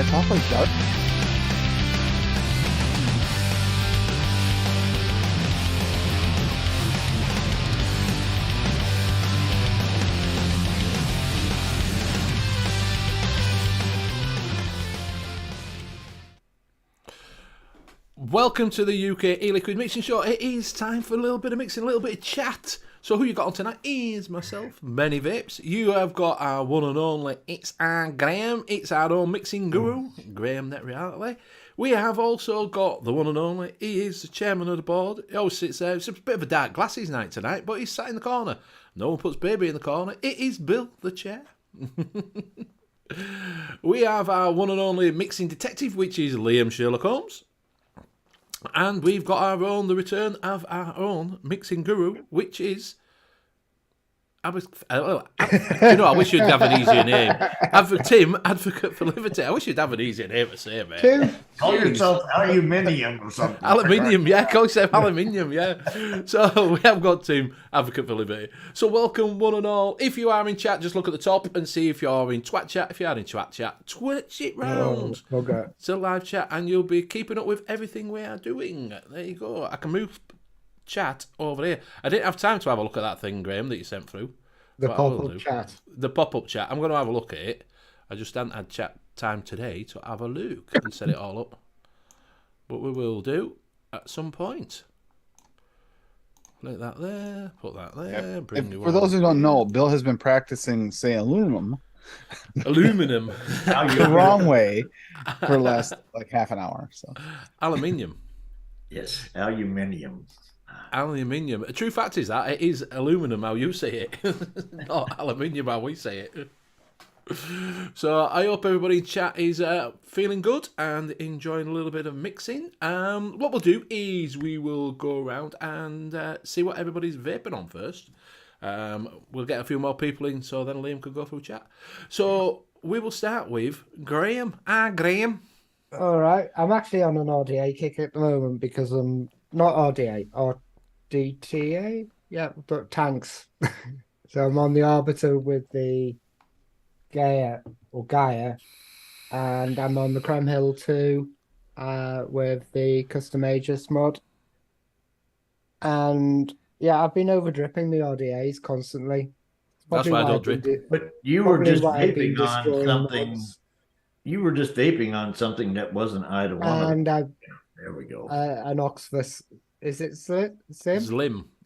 It's awfully dark. Welcome to the U.K.E-Liquid Mixing Show. It is time for a little bit of mixing, a little bit of chat. So who you got on tonight is myself, Benny Vapes. You have got our one and only, it's our Graham. It's our own mixing guru, Graham Net Reality. We have also got the one and only, he is the chairman of the board. He always sits there. It's a bit of a dark glasses night tonight, but he's sat in the corner. No one puts baby in the corner. It is Bill, the chair. We have our one and only mixing detective, which is Liam Sherlock Holmes. And we've got our own, the return of our own mixing guru, which is... I wish you'd have an easier name. Tim, Advocate for Liberty. I wish you'd have an easier name to say, mate. Tim, call yourself aluminium or something. Aluminium, yeah. Call yourself aluminium, yeah. So we have got Tim, Advocate for Liberty. So welcome, one and all. If you are in chat, just look at the top and see if you're in Twat chat. If you are in Twat chat, twitch it round. Okay. To live chat, and you'll be keeping up with everything we are doing. There you go. I can move chat over here. I didn't have time to have a look at that thing, Graham, that you sent through. The pop-up chat. The pop-up chat. I'm going to have a look at it. I just hadn't had chat time today to have a look and set it all up. But we will do at some point. Put that there. Put that there. Yep. Bring you For those who don't know, Bill has been practicing saying aluminum. Aluminum. The wrong way for the last like half an hour. So Aluminium. Yes, aluminium. Aluminium. A true fact is that it is aluminum how you say it, not aluminium how we say it. So I hope everybody in chat is feeling good and enjoying a little bit of mixing. What we'll do is we will go around and see what everybody's vaping on first. We'll get a few more people in, so then Liam could go through chat. So we will start with Graham. Graham. All right. I'm actually on an RDA kick at the moment because I'm not RDA, RDTA. Yeah, but tanks. So I'm on the Arbiter with the Gaia, and I'm on the Creme Hill 2 with the Custom Aegis mod. And yeah, I've been over dripping the RDAs constantly. That's why I don't drip. But you were just vaping on something. You were just vaping on something that wasn't either one. And there we go. An Oxford. Is it Slim?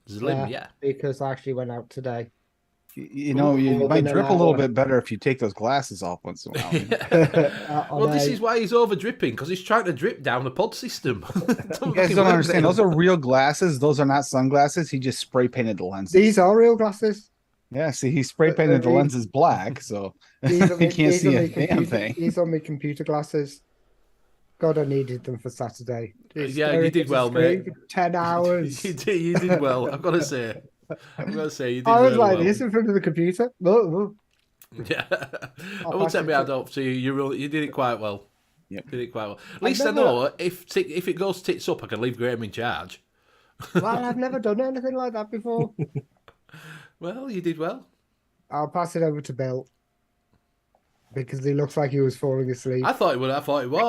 Slim, yeah. Because I actually went out today. you might drip a little bit better if you take those glasses off once in a while. Well, this is why he's over dripping, because he's trying to drip down the pod system. You guys don't understand. Those are real glasses. Those are not sunglasses. He just spray painted the lenses. These are real glasses. Yeah, see, he spray painted the lenses black, so he can't see a damn thing. These are my computer glasses. God, I needed them for Saturday. Yeah, you did well, mate. For 10 hours. you did well. I've got to say. You did I was really like well. this in front of the computer. Oh. Yeah. I won't take me out up to you. You did it quite well. Yep. Did it quite well. At least I know if it goes tits up, I can leave Graham in charge. Well, I've never done anything like that before. Well, you did well. I'll pass it over to Bill because he looks like he was falling asleep. I thought he would. I thought he would.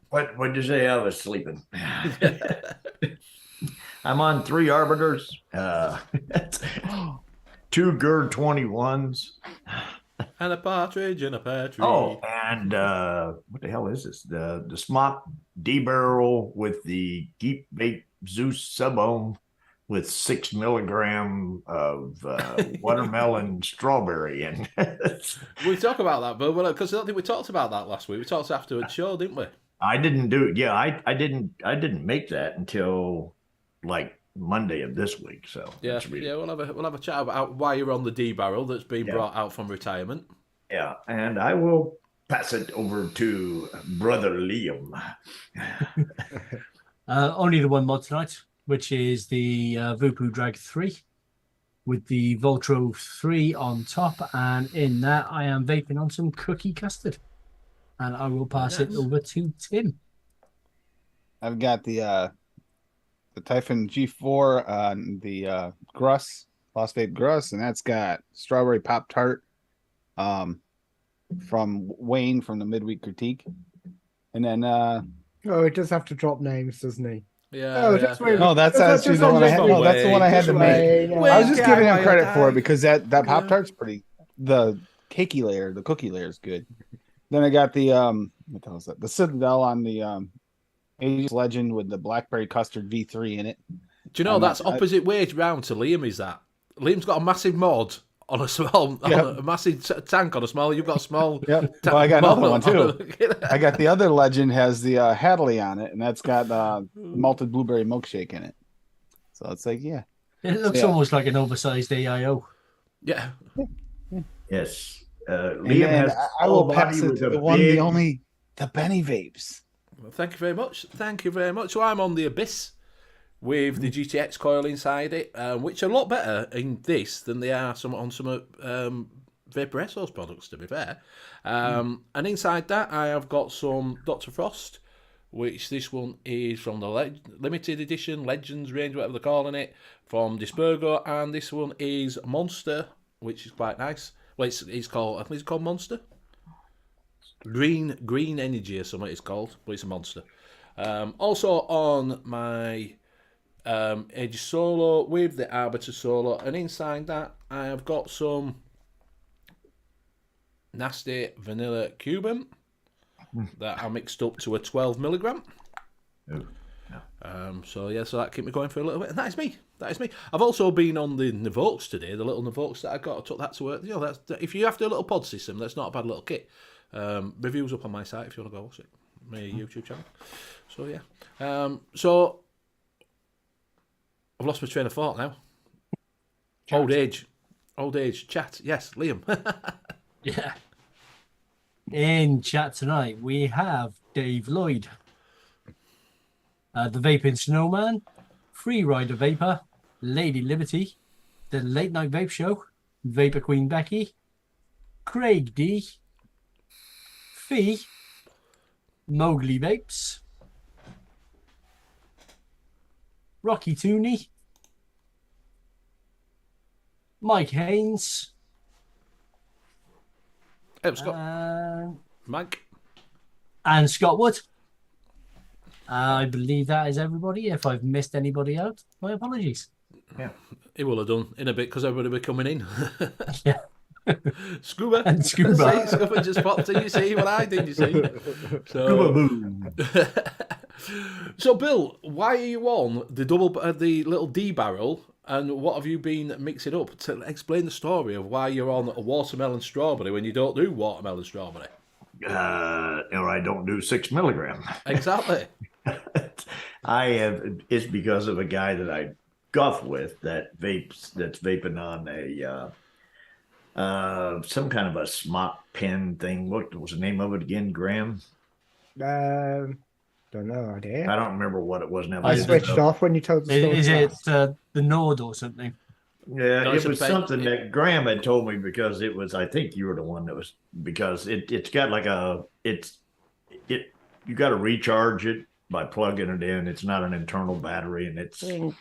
What did you say? I was sleeping. I'm on 3 arbiters, 2 GERD 21s, and a partridge in a pear tree. Oh, and what the hell is this? The Smock D barrel with the Geek Bait Zeus sub-ohm with 6 milligram of watermelon strawberry. And we talk about that, but because I don't think we talked about that last week. We talked after the show, didn't we? I didn't do it. Yeah, I didn't make that until like Monday of this week. So yeah, we'll have a chat about why you're on the D barrel that's been brought out from retirement. Yeah, and I will pass it over to Brother Liam. Only the one mod tonight, which is the Voodoo Drag 3 with the Voltro 3 on top, and in that I am vaping on some cookie custard, and I will pass it over to Tim. I've got the Typhon G4, the Gruss, Lost Vape Gruss, and that's got strawberry Pop Tart, from Wayne from the midweek critique, and then Oh, he does have to drop names, doesn't he? Yeah, Oh, yeah, just wait. no, that's Just- actually just the on one I this had. week. No, that's the one I had Just to wait. make. Wait, I was just giving him Wait, credit for it guy. because that Yeah. Pop Tart's pretty. The cakey layer, the cookie layer is good. Then I got the what the hell is that? The Citadel on the Ageless Legend with the blackberry custard V3 in it. Do you know I'm that's not- opposite way round to Liam? Is that Liam's got a massive mod on a small, Yep. on a massive tank on a small. You've got a small. Yep. tank Well, I got another one too. on I got the other Legend has the Hadley on it, and that's got malted blueberry milkshake in it. So it's like, yeah. It looks Yeah. almost like an oversized AIO. Yeah. Yes. And Liam then has I will full pass body it with to a the one, big- the only, the Benny Vapes. Well, thank you very much. Thank you very much. So I'm on the Abyss with the GTX coil inside it, which are a lot better in this than they are on some Vapor Essos products, to be fair. And inside that, I have got some Dr. Frost, which this one is from the limited edition Legends range, whatever they're calling it, from Dispergo, and this one is Monster, which is quite nice. Well, it's called, I think it's called Monster. Green Energy or something it's called, but it's a Monster. Also on my Edge Solo with the Arbiter Solo, and inside that I have got some nasty vanilla Cuban that I mixed up to a 12 milligram. Ooh, So that kept me going for a little bit, and that is me. I've also been on the Navokes today, the little Navokes that I got. I took that to work. You know, that's if you have a little pod system, that's not a bad little kit. Reviews up on my site if you want to go watch it, my YouTube channel. So yeah, so I've lost my train of thought now. Old age chat. Yes, Liam. Yeah. In chat tonight, we have Dave Lloyd, the Vaping Snowman, Free Rider Vapor, Lady Liberty, the Late Night Vape Show, Vapor Queen Becky, Craig D, Fee, Mowgli Vapes, Rocky Tooney, Mike Haynes, Scott. Mike. and Scott Wood. I believe that is everybody. If I've missed anybody out, my apologies. He will have done in a bit because everybody will be coming in. Yeah. Scuba. And Scuba. See, Scuba just popped in, you see what I did, you see. So Bill, why are you on the little D barrel, and what have you been mixing up? To explain the story of why you're on a watermelon strawberry when you don't do watermelon strawberry. Or I don't do 6 milligram. Exactly. It's because of a guy that I golf with that's vaping on a some kind of a smock pen thing. What was the name of it again, Graham? Don't know idea. I don't remember what it was now. I switched off when you told the story. Is it last. the Nord or something? Yeah, No, it it's a was pen. something that Graham had told me because it was. I think you were the one that was because it's got like you got to recharge it by plugging it in. It's not an internal battery, and it's got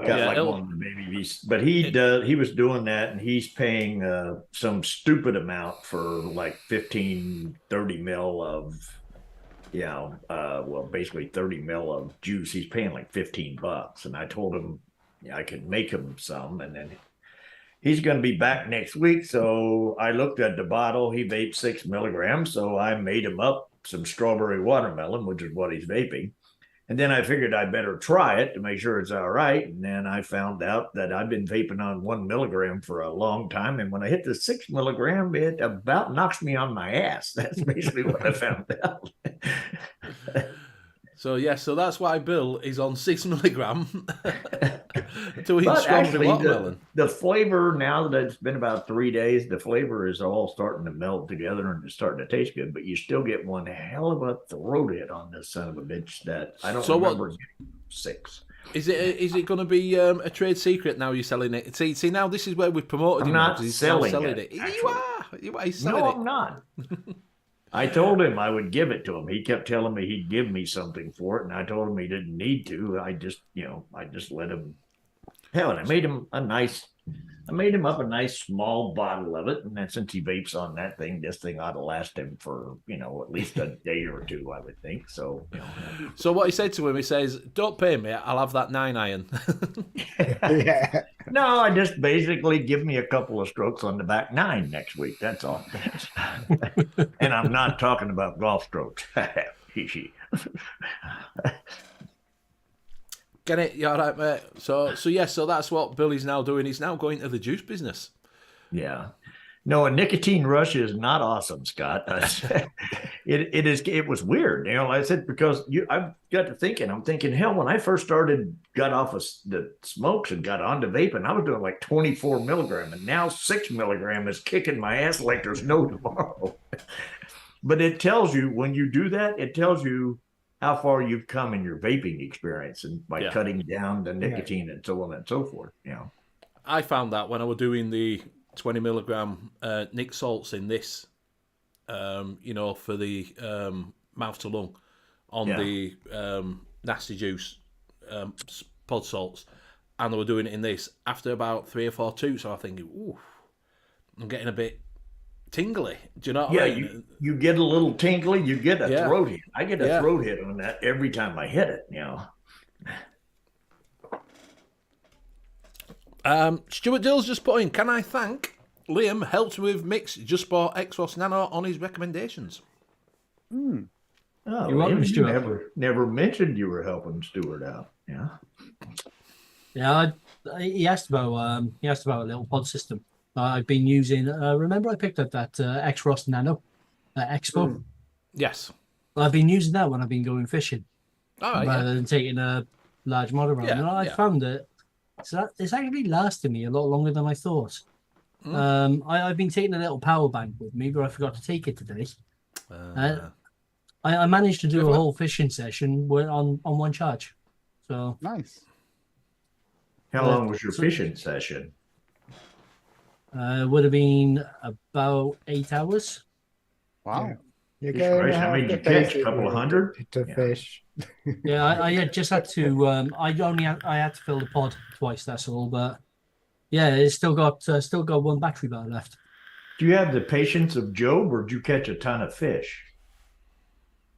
Yeah, like one of the baby V's. But he was doing that, and he's paying some stupid amount for like 15, 30 mil of. Basically 30 mil of juice. He's paying like $15, and I told him I could make him some, and then he's going to be back next week. So I looked at the bottle. He vaped 6 milligrams, so I made him up some strawberry watermelon, which is what he's vaping. And then I figured I better try it to make sure it's all right. And then I found out that I've been vaping on 1 milligram for a long time. And when I hit the 6 milligram, it about knocks me on my ass. That's basically what I found out. So that's why Bill is on 6 milligram to eat But strawberry actually, watermelon. the flavor, now that it's been about 3 days, the flavor is all starting to melt together and it's starting to taste good. But you still get one hell of a throat hit on this son of a bitch that I don't remember getting 6. Is it going to be a trade secret now? You're selling it. See now this is where we've promoted I'm him. not He's selling it. it, You are. He's selling No, it. I'm not. I told him I would give it to him. He kept telling me he'd give me something for it, and I told him he didn't need to. I just let him. Hell, and I made him a nice I made him up a nice small bottle of it, and then since he vapes on that thing, this thing ought to last him for at least a day or two, I would think. So So what he said to him, he says, "Don't pay me. I'll have that 9-iron." Yeah. No, I just basically give me a couple of strokes on the back 9 next week. That's all. And I'm not talking about golf strokes. Get it? You all right, mate? So that's what Billy's now doing. He's now going to the juice business. Yeah. No, a nicotine rush is not awesome, Scott. It was weird. Like I said, because I got to thinking, I'm thinking, hell, when I first got off of the smokes and got onto vaping, I was doing like 24 milligram, and now 6 milligram is kicking my ass like there's no tomorrow. But it tells you, when you do that, it tells you how far you've come in your vaping experience, and by cutting down the nicotine and so on and so forth. I found that when I was doing the 20 milligram Nick salts in this, for the mouth to lung on the nasty juice pod salts, and they were doing it in this. After about 3 or 4 toots, I was thinking, ooh, I'm getting a bit tingly. Do you know what I mean? You get a little tingly, you get a throat hit. I get a throat hit on that every time I hit it, Stuart Dill's just put in, can I thank Liam helped with Mix just bought Exos Nano on his recommendations. Oh, You're welcome, Stuart. You never mentioned you were helping Stuart out. Yeah, he asked about a little pod system I've been using. Remember I picked up that Exos Nano at Expo? Yes. I've been using that when I've been going fishing. All right, rather than taking a large mod around. And I found that it's actually lasted me a lot longer than I thought. I've been taking a little power bank with me, but I forgot to take it today. I managed to do a whole fishing session on one charge. So nice. How long was your fishing session? Would have been about 8 hours. Wow. You you catch a couple of hundred to fish. Yeah, I just had to. I had to fill the pod twice. That's all. But yeah, it's still got one battery bar left. Do you have the patience of Job, or do you catch a ton of fish?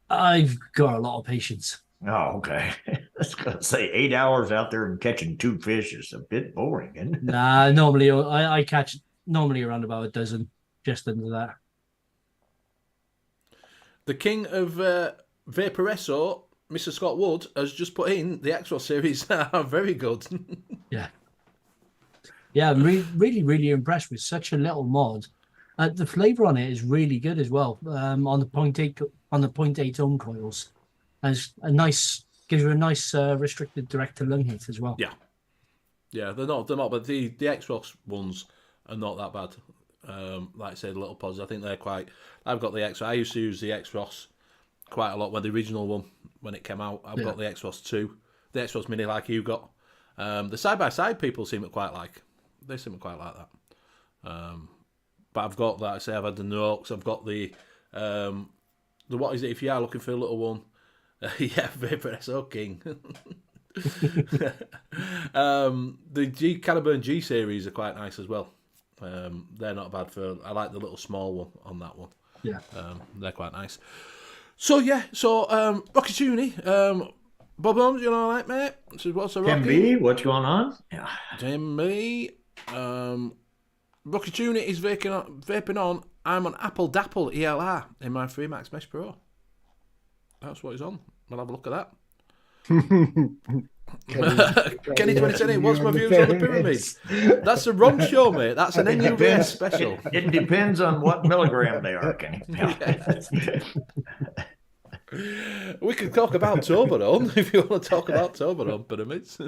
I've got a lot of patience. Oh, okay. I was gonna say 8 hours out there and catching 2 fish is a bit boring, isn't it? Nah, normally I catch around about a dozen, just under that. The king of Vaporesso, Mr. Scott Wood, has just put in the Exos series are very good. Yeah, I'm really, really impressed with such a little mod. The flavour on it is really good as well. On the 0.8 ohm coils, and gives you a nice restricted direct to lung hit as well. Yeah, they're not, but the Exos ones are not that bad. Like I say, the little pods, I think they're quite. I've got the Exos. I used to use the Exos quite a lot when the original one when it came out. I've got the Exos 2, the Exos Mini, like you got. The side by side people seem to quite like. They seem to quite like that. But I've got that. I say I've had the Noaks. I've got the what is it? If you are looking for a little one, Vaporesso King. The G Caliburn G series are quite nice as well. They're not bad for. I like the little small one on that one. Yeah, they're quite nice. So Rocky Tooney, Bob Holmes, you all right, mate? So what's a Rocky? Tim B, what's going on? Yeah, Tim B. Rocky Tooney is vaping on. I'm on Apple Dapple ELR in my Freemax Mesh Pro. That's what he's on. We'll have a look at that. Kenny 2020, what's my views on the pyramids? That's the wrong show, mate. That's an NUVS special. It depends on what milligram they are, Kenny. We could talk about Toblerone if you want to talk about Toblerone pyramids.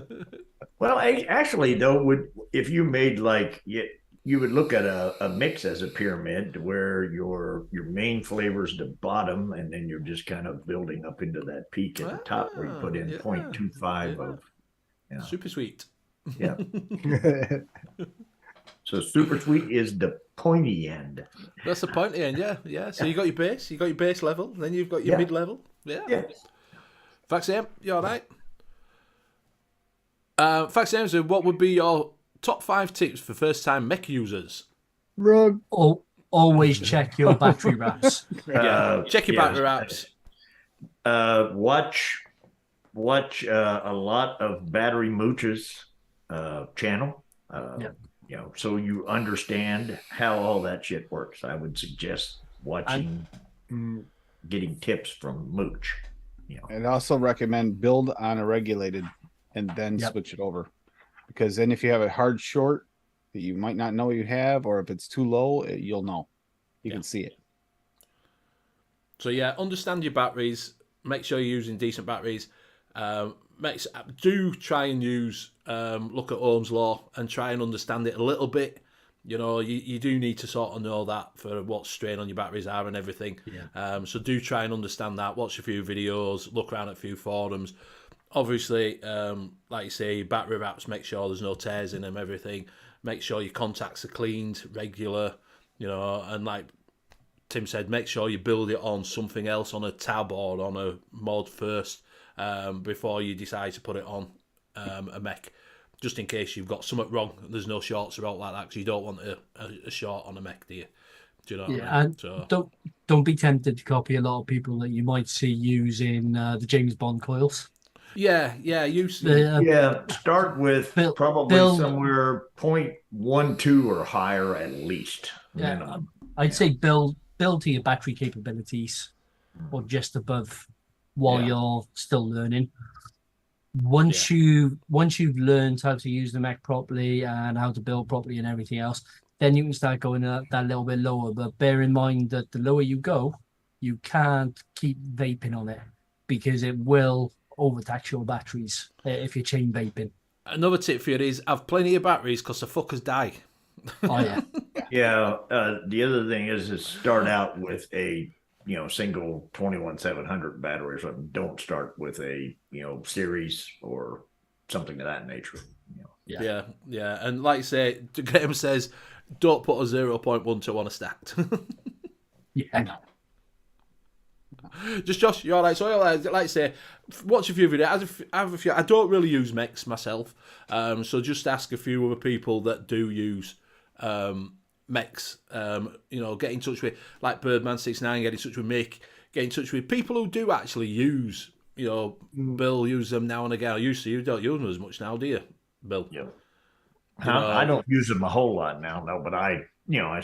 Well, actually, though, if you made you would look at a mix as a pyramid where your main flavor's the bottom, and then you're just kind of building up into that peak at the top where you put in 0.25 of super sweet. Yeah. So super sweet is the pointy end. That's the pointy end, yeah. So you got your base level, then you've got your mid level. Yeah. Faxam, you all right? Faxam, so what would be your top 5 tips for first-time mech users. Run. Always check your battery wraps. Check your battery wraps. Watch a lot of Battery Mooch's channel. So you understand how all that shit works. I would suggest watching, getting tips from Mooch. And also recommend build on a regulated and then switch it over, because then if you have a hard short that you might not know you have, or if it's too low, you'll know. You can see it. So understand your batteries. Make sure you're using decent batteries. Do try and use look at Ohm's law and try and understand it a little bit. You do need to sort of know that for what strain on your batteries are and everything. So do try and understand that. Watch a few videos, look around at a few forums. Obviously, like you say, battery wraps, make sure there's no tears in them, everything. Make sure your contacts are cleaned, regular, and like Tim said, make sure you build it on something else, on a tab or on a mod first, before you decide to put it on a mech, just in case you've got something wrong. There's no shorts or out like that, because you don't want a short on a mech, do you? Do you know what I mean? And don't be tempted to copy a lot of people that you might see using the James Bond coils. Start with probably somewhere 0.12 or higher at least. Minimum. I'd say build to your battery capabilities, or just above, while you're still learning. Once you've learned how to use the mech properly and how to build properly and everything else, then you can start going that little bit lower. But bear in mind that the lower you go, you can't keep vaping on it, because it will overtax your batteries if you're chain vaping. Another tip for you is have plenty of batteries, because the fuckers die. Oh yeah. The other thing is start out with a single 21700 battery or something. Don't start with a series or something of that nature. Yeah. And like I say, Graham says, don't put a 0.12 on a stacked. Just Josh, you're all right. So like I say, watch a few videos. Have a few. I don't really use mechs myself, so just ask a few other people that do use mechs. Get in touch with like Birdman69. Get in touch with Mick. Get in touch with people who do actually use. Bill uses them now and again. I used to. You don't use them as much now, do you, Bill? Yeah. I don't use them a whole lot now, no. But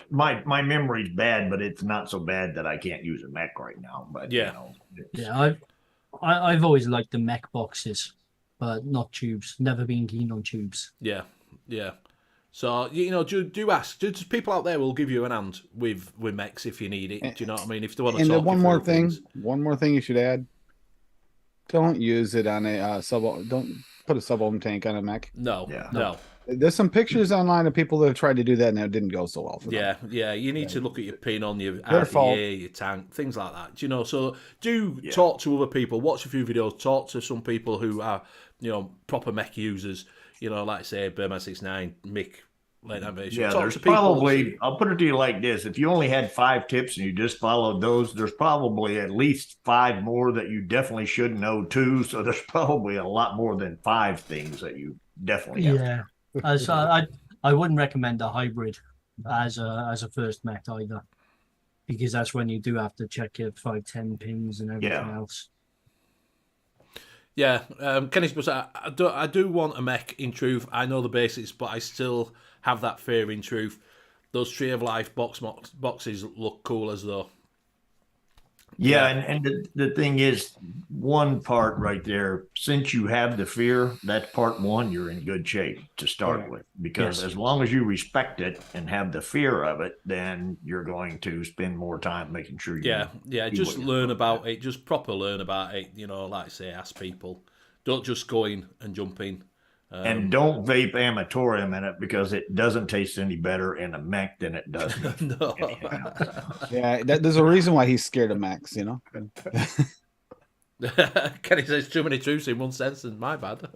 my memory's bad, but it's not so bad that I can't use a mech right now. But I've always liked the mech boxes, but not tubes. Never been keen on tubes. Yeah. So do ask. Just people out there will give you an hand with mechs if you need it. Do you know what I mean? If they want to talk. And one more thing you should add: don't use it on a sub. Don't put a sub-ohm tank on a mech. No. There's some pictures online of people that have tried to do that and it didn't go so well for them. Yeah. You need to look at your pin on your RDA, your tank, things like that. So talk to other people, watch a few videos, talk to some people who are, proper mech users. Like I say, Birdman69, Mick, late night version. Yeah, there's probably, I'll put it to you like this. If you only had 5 tips and you just followed those, there's probably at least 5 more that you definitely should know too. So there's probably a lot more than 5 things that you definitely have to. I wouldn't recommend a hybrid as a first mech either, because that's when you do have to check your 510 pins and everything else. Yeah, Kenny's, but I do want a mech in truth. I know the basics, but I still have that fear in truth. Those Tree of Life boxes look cool as though. Yeah, and the thing is, one part right there, since you have the fear, that's part one, you're in good shape to start with. Because as long as you respect it and have the fear of it, then you're going to spend more time making sure you just learn about it, just proper learn about it, like I say, ask people. Don't just go in and jump in. And don't vape amatorium in it, because it doesn't taste any better in a mech than it does. No. Yeah, there's a reason why he's scared of mechs, Kenny says too many truths in one sentence, and my bad.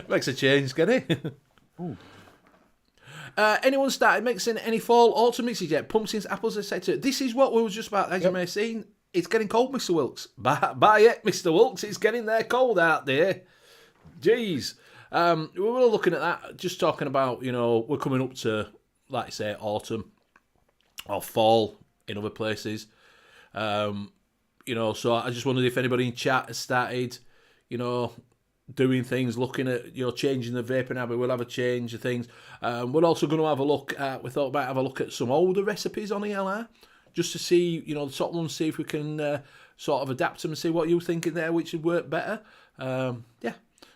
Makes a change, Kenny. Anyone started mixing any fall autumn mixes yet? Pumpkins, apples, etc. This is what we were just about, as you may have seen. It's getting cold, Mr. Wilks. Buy it, Mr. Wilks. It's getting there cold out there. Jeez. We were looking at that, just talking about, we're coming up to, like I say, autumn or fall in other places. So I just wondered if anybody in chat has started, doing things, looking at, changing the vaping habit. We'll have a change of things. We're also going to have a look at, we thought about have a look at some older recipes on ELR, just to see, the top ones, see if we can sort of adapt them and see what you're thinking there, which would work better.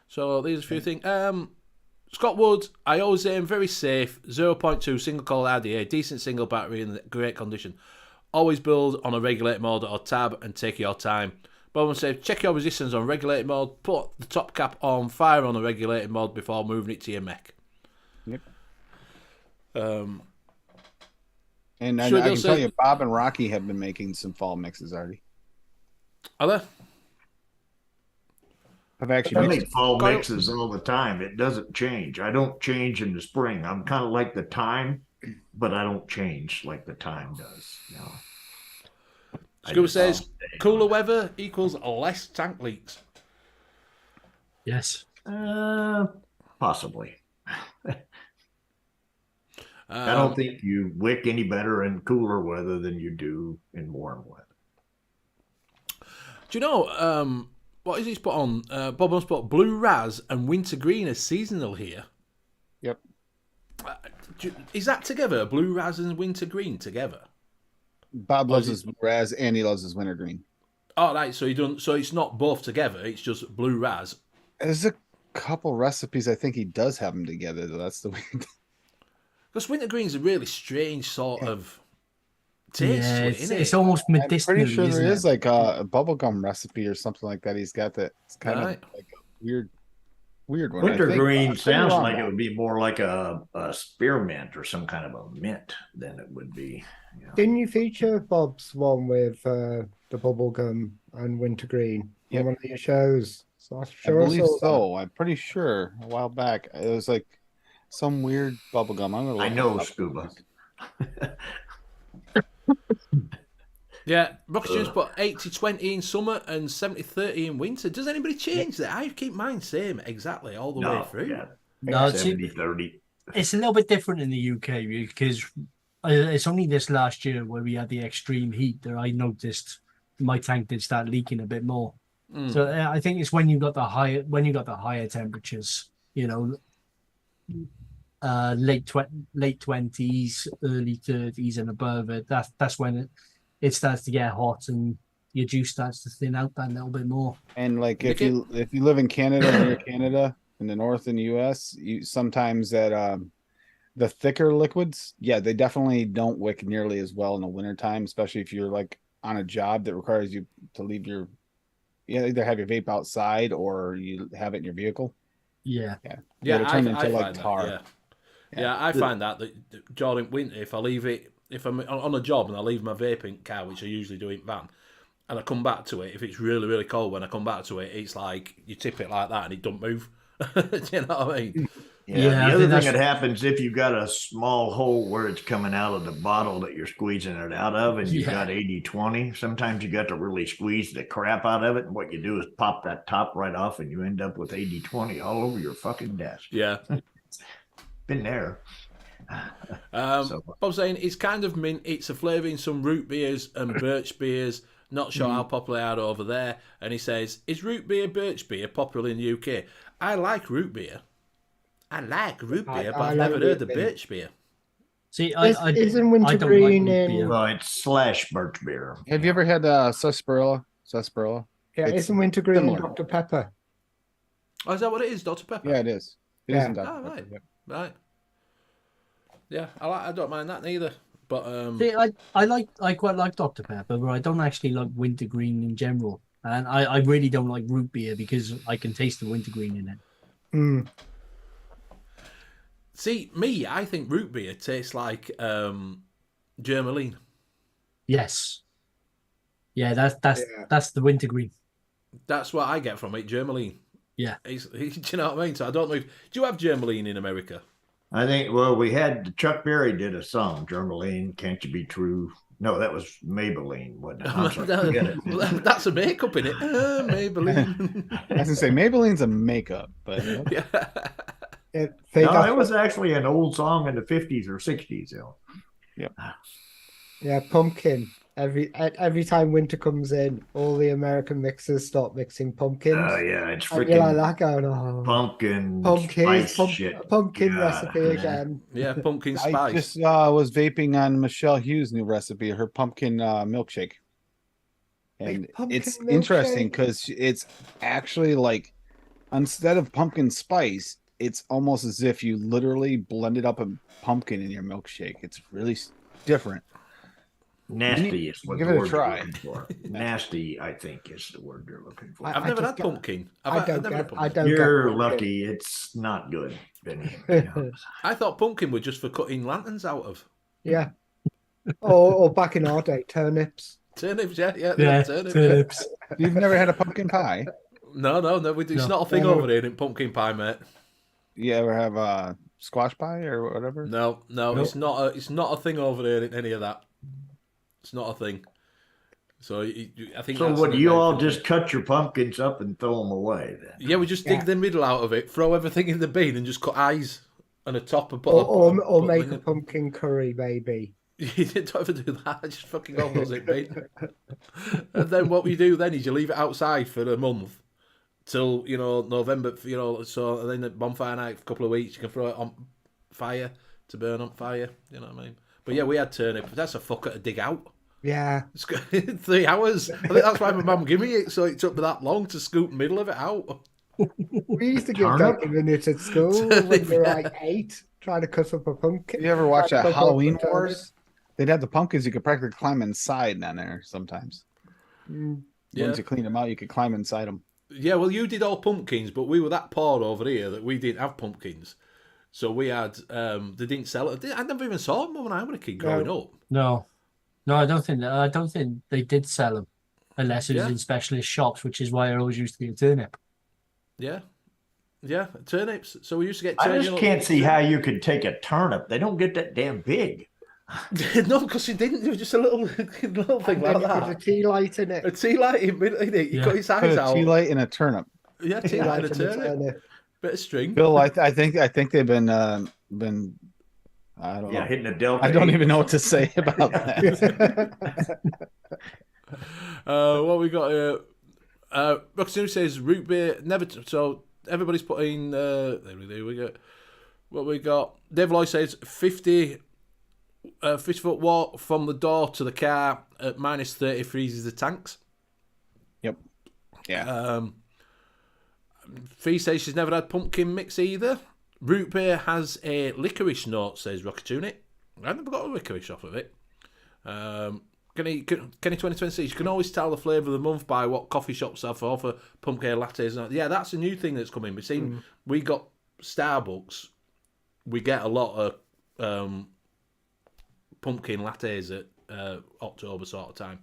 So there's a few things. Scott Wood, I always aim very safe, 0.2 single coil RDA, decent single battery in great condition. Always build on a regulated mode or tab and take your time. Bob says, check your resistance on regulated mode, put the top cap on fire on a regulated mode before moving it to your mech. Yep. And I can tell you, Bob and Rocky have been making some fall mixes already. Are they? I've actually make fall mixes all the time. It doesn't change. I don't change in the spring. I'm kind of like the time, but I don't change like the time does. Scuba says, cooler weather equals less tank leaks. Yes. Possibly. I don't think you wick any better in cooler weather than you do in warm weather. Do you know, what is he's put on? Bob has put blue raz and winter green as seasonal here. Yep. Is that together? Blue raz and winter green together? Bob loves his raz and he loves his winter green. Oh, right. So it's not both together. It's just blue raz. There's a couple recipes I think he does have them together, though. That's the way. Because winter green's a really strange sort of taste. Yeah, isn't it? it's almost medicinal. I'm pretty sure there is like a bubblegum recipe or something like that. He's got that. It's kind of like a weird one. Winter green sounds like it would be more like a spearmint or some kind of a mint than it would be. Didn't you feature Bob's one with the bubblegum and winter green in one of your shows? So I believe so. I'm pretty sure a while back it was like some weird bubblegum. I know, Scuba. Yeah, Rocky Jones put 80-20 in summer and 70-30 in winter. Does anybody change that? I keep mine same exactly all the way through. Yeah. No, 70-30. It's a little bit different in the UK because it's only this last year where we had the extreme heat that I noticed my tank did start leaking a bit more. So I think it's when you got the higher temperatures, late 20s, early 30s and above it. That's when it starts to get hot and your juice starts to thin out that little bit more. And like if you live in Canada, near Canada, in the north in the US, you sometimes that the thicker liquids, they definitely don't wick nearly as well in the wintertime, especially if you're like on a job that requires you to leave your either have your vape outside or you have it in your vehicle. Yeah. It'll turn into like tar. I find that during winter, if I'm on a job and I leave my vaping car, which I usually do in van, and I come back to it, if it's really, really cold when I come back to it, it's like you tip it like that and it don't move. Do you know what I mean? Yeah, the other thing that happens if you've got a small hole where it's coming out of the bottle that you're squeezing it out of and you've got 80-20, sometimes you got to really squeeze the crap out of it. And what you do is pop that top right off and you end up with 80-20 all over your fucking desk. Yeah. Been there. Bob's saying it's kind of mint. It's a flavour in some root beers and birch beers. Not sure how popular they are over there. And he says, is root beer, birch beer popular in the UK? I like root beer. But I've never heard of birch beer. See, isn't winter green in? Well, it's / birch beer. Have you ever had sarsaparilla? Yeah, isn't winter green in Dr. Pepper? Oh, is that what it is, Dr. Pepper? Yeah, it is. It is in Dr. Pepper. Pepper. Right. Yeah, I don't mind that neither. But see, I quite like Dr. Pepper, but I don't actually like winter green in general. And I really don't like root beer because I can taste the winter green in it. See, I think root beer tastes like Germaline. Yes. Yeah, that's the winter green. That's what I get from it, Germaline. Yeah. Do you know what I mean? So I don't know do you have Germaline in America? I think, we had Chuck Berry did a song, Germaline, Can't You Be True? No, that was Maybelline. What? I'm sorry. Forget it. That's a makeup in it. Maybelline. I was gonna say Maybelline's a makeup, but Yeah. No, it was actually an old song in the 50s or 60s. Yep. Yeah, pumpkin. Every time winter comes in, all the American mixers start mixing pumpkins. Oh yeah, it's And you're like freaking that going, oh, pumpkin spice shit. pumpkin God, recipe man. again. Yeah, pumpkin I spice. just was vaping on Michelle Hughes' new recipe, her pumpkin milkshake. And pumpkin it's interesting milkshake? because it's actually like, instead of pumpkin spice, it's almost as if you literally blended up a pumpkin in your milkshake. It's really different. Nasty is what give the it a word try. you're looking for. Nasty, I think, is the word you're looking for. I've never had pumpkin. I've never had pumpkin. I don't You're get pumpkin. lucky. It's not good, Benny. I thought pumpkin were just for cutting lanterns out of. Yeah. Or back in our day, turnips. Turnips, yeah. Yeah, Turnips. turnips. You've never had a pumpkin pie? No. It's No. not a thing over here in pumpkin pie, mate. You ever have a squash pie or whatever? No, Nope. it's not a thing over here in any of that. It's not a thing. So I think. So that's what? an You all American just cut your pumpkins up and throw them away then? thing. Yeah, we just dig the middle out of it, throw everything in the bin, and just cut eyes and a top and put. Or make a pumpkin curry, maybe. You don't ever do that. Just fucking all goes in bin. And then what we do then is you leave it outside for a month till November. So then at bonfire night for a couple of weeks, you can throw it on fire to burn on fire. You know what I mean? But yeah, we had turnip. That's a fucker to dig out. Yeah. It's 3 hours. I think that's why my mum gave me it, so it took me that long to scoop the middle of it out. We used to get Turnip? taken in it at school when we were like 8, trying to cut up a pumpkin. You ever watch Trying to that cut up Halloween a turnip. Wars? They'd have the pumpkins you could practically climb inside down there sometimes. Mm. Yeah. Once you clean them out, you could climb inside them. Yeah, well, you did all pumpkins, but we were that poor over here that we didn't have pumpkins. So we had, they didn't sell it. I never even saw them when I was a kid growing up. No, I don't think they did sell them unless it was Yeah. in specialist shops, which is why I always used to get a turnip. Yeah. Yeah, turnips. So we used to get I turnips. just can't see how you could take a turnip. They don't get that damn big. No, because he didn't. It was just a little thing And like then you put a that. tea light in it. A tea light in it. You Yeah. cut his Put eyes a out. tea light in a turnip. Yeah, tea light and a turnip. Bit of string. Bill, I think they've been I don't Yeah, know. hitting a delta. I don't 8. even know what to say about that. What we got here? Roxanne says root beer never. So everybody's putting. There we go. What we got? Dave Lloyd says 50 foot walk from the door to the car at -30 freezes the tanks. Yep. Yeah. Fee says she's never had pumpkin mix either. Root beer has a licorice note, says Rockatuni. I never got a licorice off of it. Kenny 2026, you can always tell the flavour of the month by what coffee shops have to offer pumpkin lattes. Yeah, that's a new thing that's coming. We've seen, we got Starbucks, we get a lot of pumpkin lattes at October sort of time.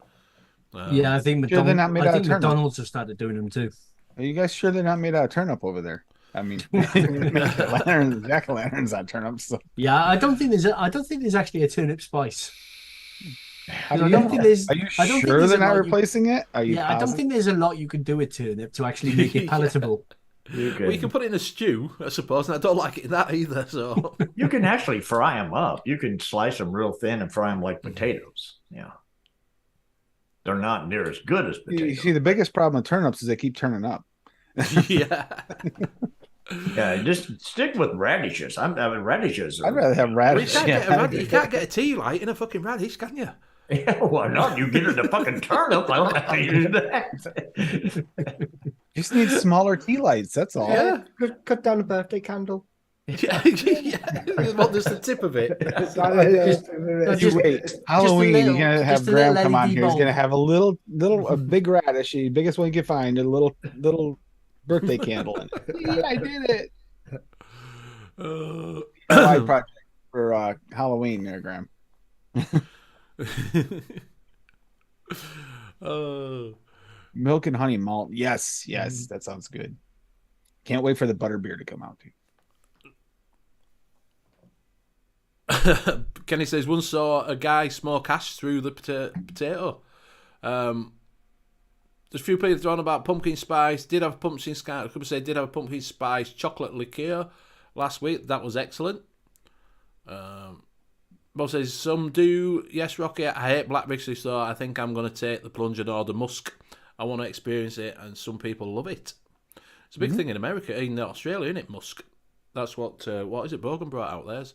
Yeah, I think Sure they're not made out of turnip. McDonald's have started doing them too. Are you guys sure they're not made out of turnip over there? I mean, jack-o'-lanterns on turnips. So. Yeah, I don't think there's actually a turnip spice. How I do you don't know? think there's. Are you I don't think sure there's they're a not lot you- replacing it? Are you Yeah, I don't positive? think there's a lot you can do with turnip to actually make it palatable. Well, you can put it in a stew, I suppose, and I don't like it in that either. So You can actually fry them up. You can slice them real thin and fry them like potatoes. Yeah. They're not near as good as You potatoes. see, the biggest problem with turnips is they keep turning up. yeah. Yeah, just stick with radishes. I mean, radishes. I'd rather have Well, radish. you can't get a tea light in a fucking radish, can you? Yeah, well, not you get it a fucking turnip. I don't have to use that. You just need smaller tea lights. That's all. Yeah. Cut down a birthday candle. Yeah. What does the tip of it? You wait. Halloween, little- you're gonna have just a little Graham come on LED here. He's gonna bulb. have a big radish, the biggest one you can find, a little birthday candle in it. See, I did it. DIY project for Halloween, there, Graham. Milk and honey malt. Yes, that sounds good. Can't wait for the butterbeer to come out too. Kenny says, once saw a guy smoke ash through the potato. There's a few people throwing about pumpkin spice. Did have pumpkin spice. I could say did have a pumpkin spice chocolate liqueur last week. That was excellent. Bob says, some do. Yes, Rocky. I hate black mixes, so I think I'm going to take the plunge and order musk. I want to experience it, and some people love it. It's a big thing in America, in Australia, isn't it, musk? That's what is it, Bogan brought out theirs.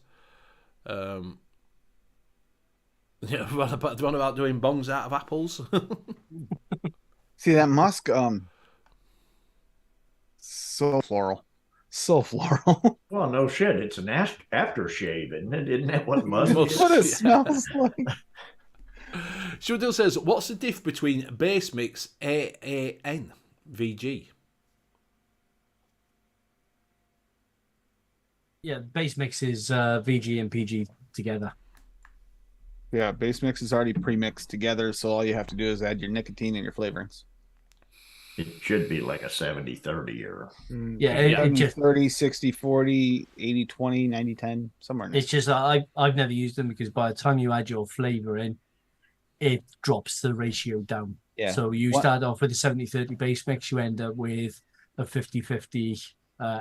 Yeah, the one about doing bongs out of apples. See that musk? So floral. So floral. Well, no shit. It's an aftershave, isn't it? Isn't that what musk is? What it smells like. Shudil says, what's the diff between base mix AAN VG? Yeah, base mix is VG and PG together. Yeah, base mix is already pre-mixed together, so all you have to do is add your nicotine and your flavorings. It should be like a 70-30 or Yeah, it just 30, 60, 40, 80, 20, 90, 10, somewhere in there. it's just I've never used them because by the time you add your flavor in, it drops the ratio down. Yeah. So you What- start off with a 70-30 base mix, you end up with a 50-50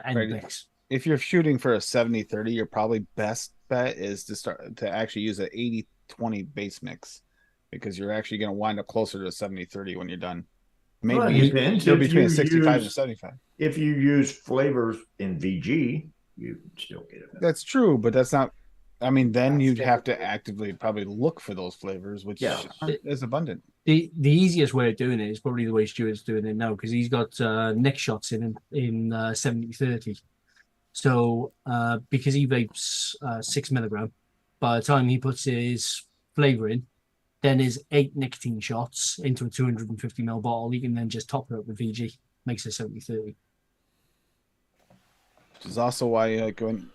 end Right. mix. If you're shooting for a 70-30, your probably best bet is to actually use an 80-20 base mix, because you're actually going to wind up closer to a 70-30 when you're done. Maybe Well, it depends. still If between you 65 and use- 75. if you use flavors in VG, you can still get it. That's true, but that's not. I mean, then That's you'd have to different. actively probably look for those flavors, which Yeah. aren't as abundant. The easiest way of doing it is probably the way Stuart's doing it now because he's got neck shots in 70-30. So because he vapes 6 milligram, by the time he puts his flavor in, then his 8 nicotine shots into a 250 ml bottle, he can then just top it up with VG, makes it 70-30. Which is also why, like, when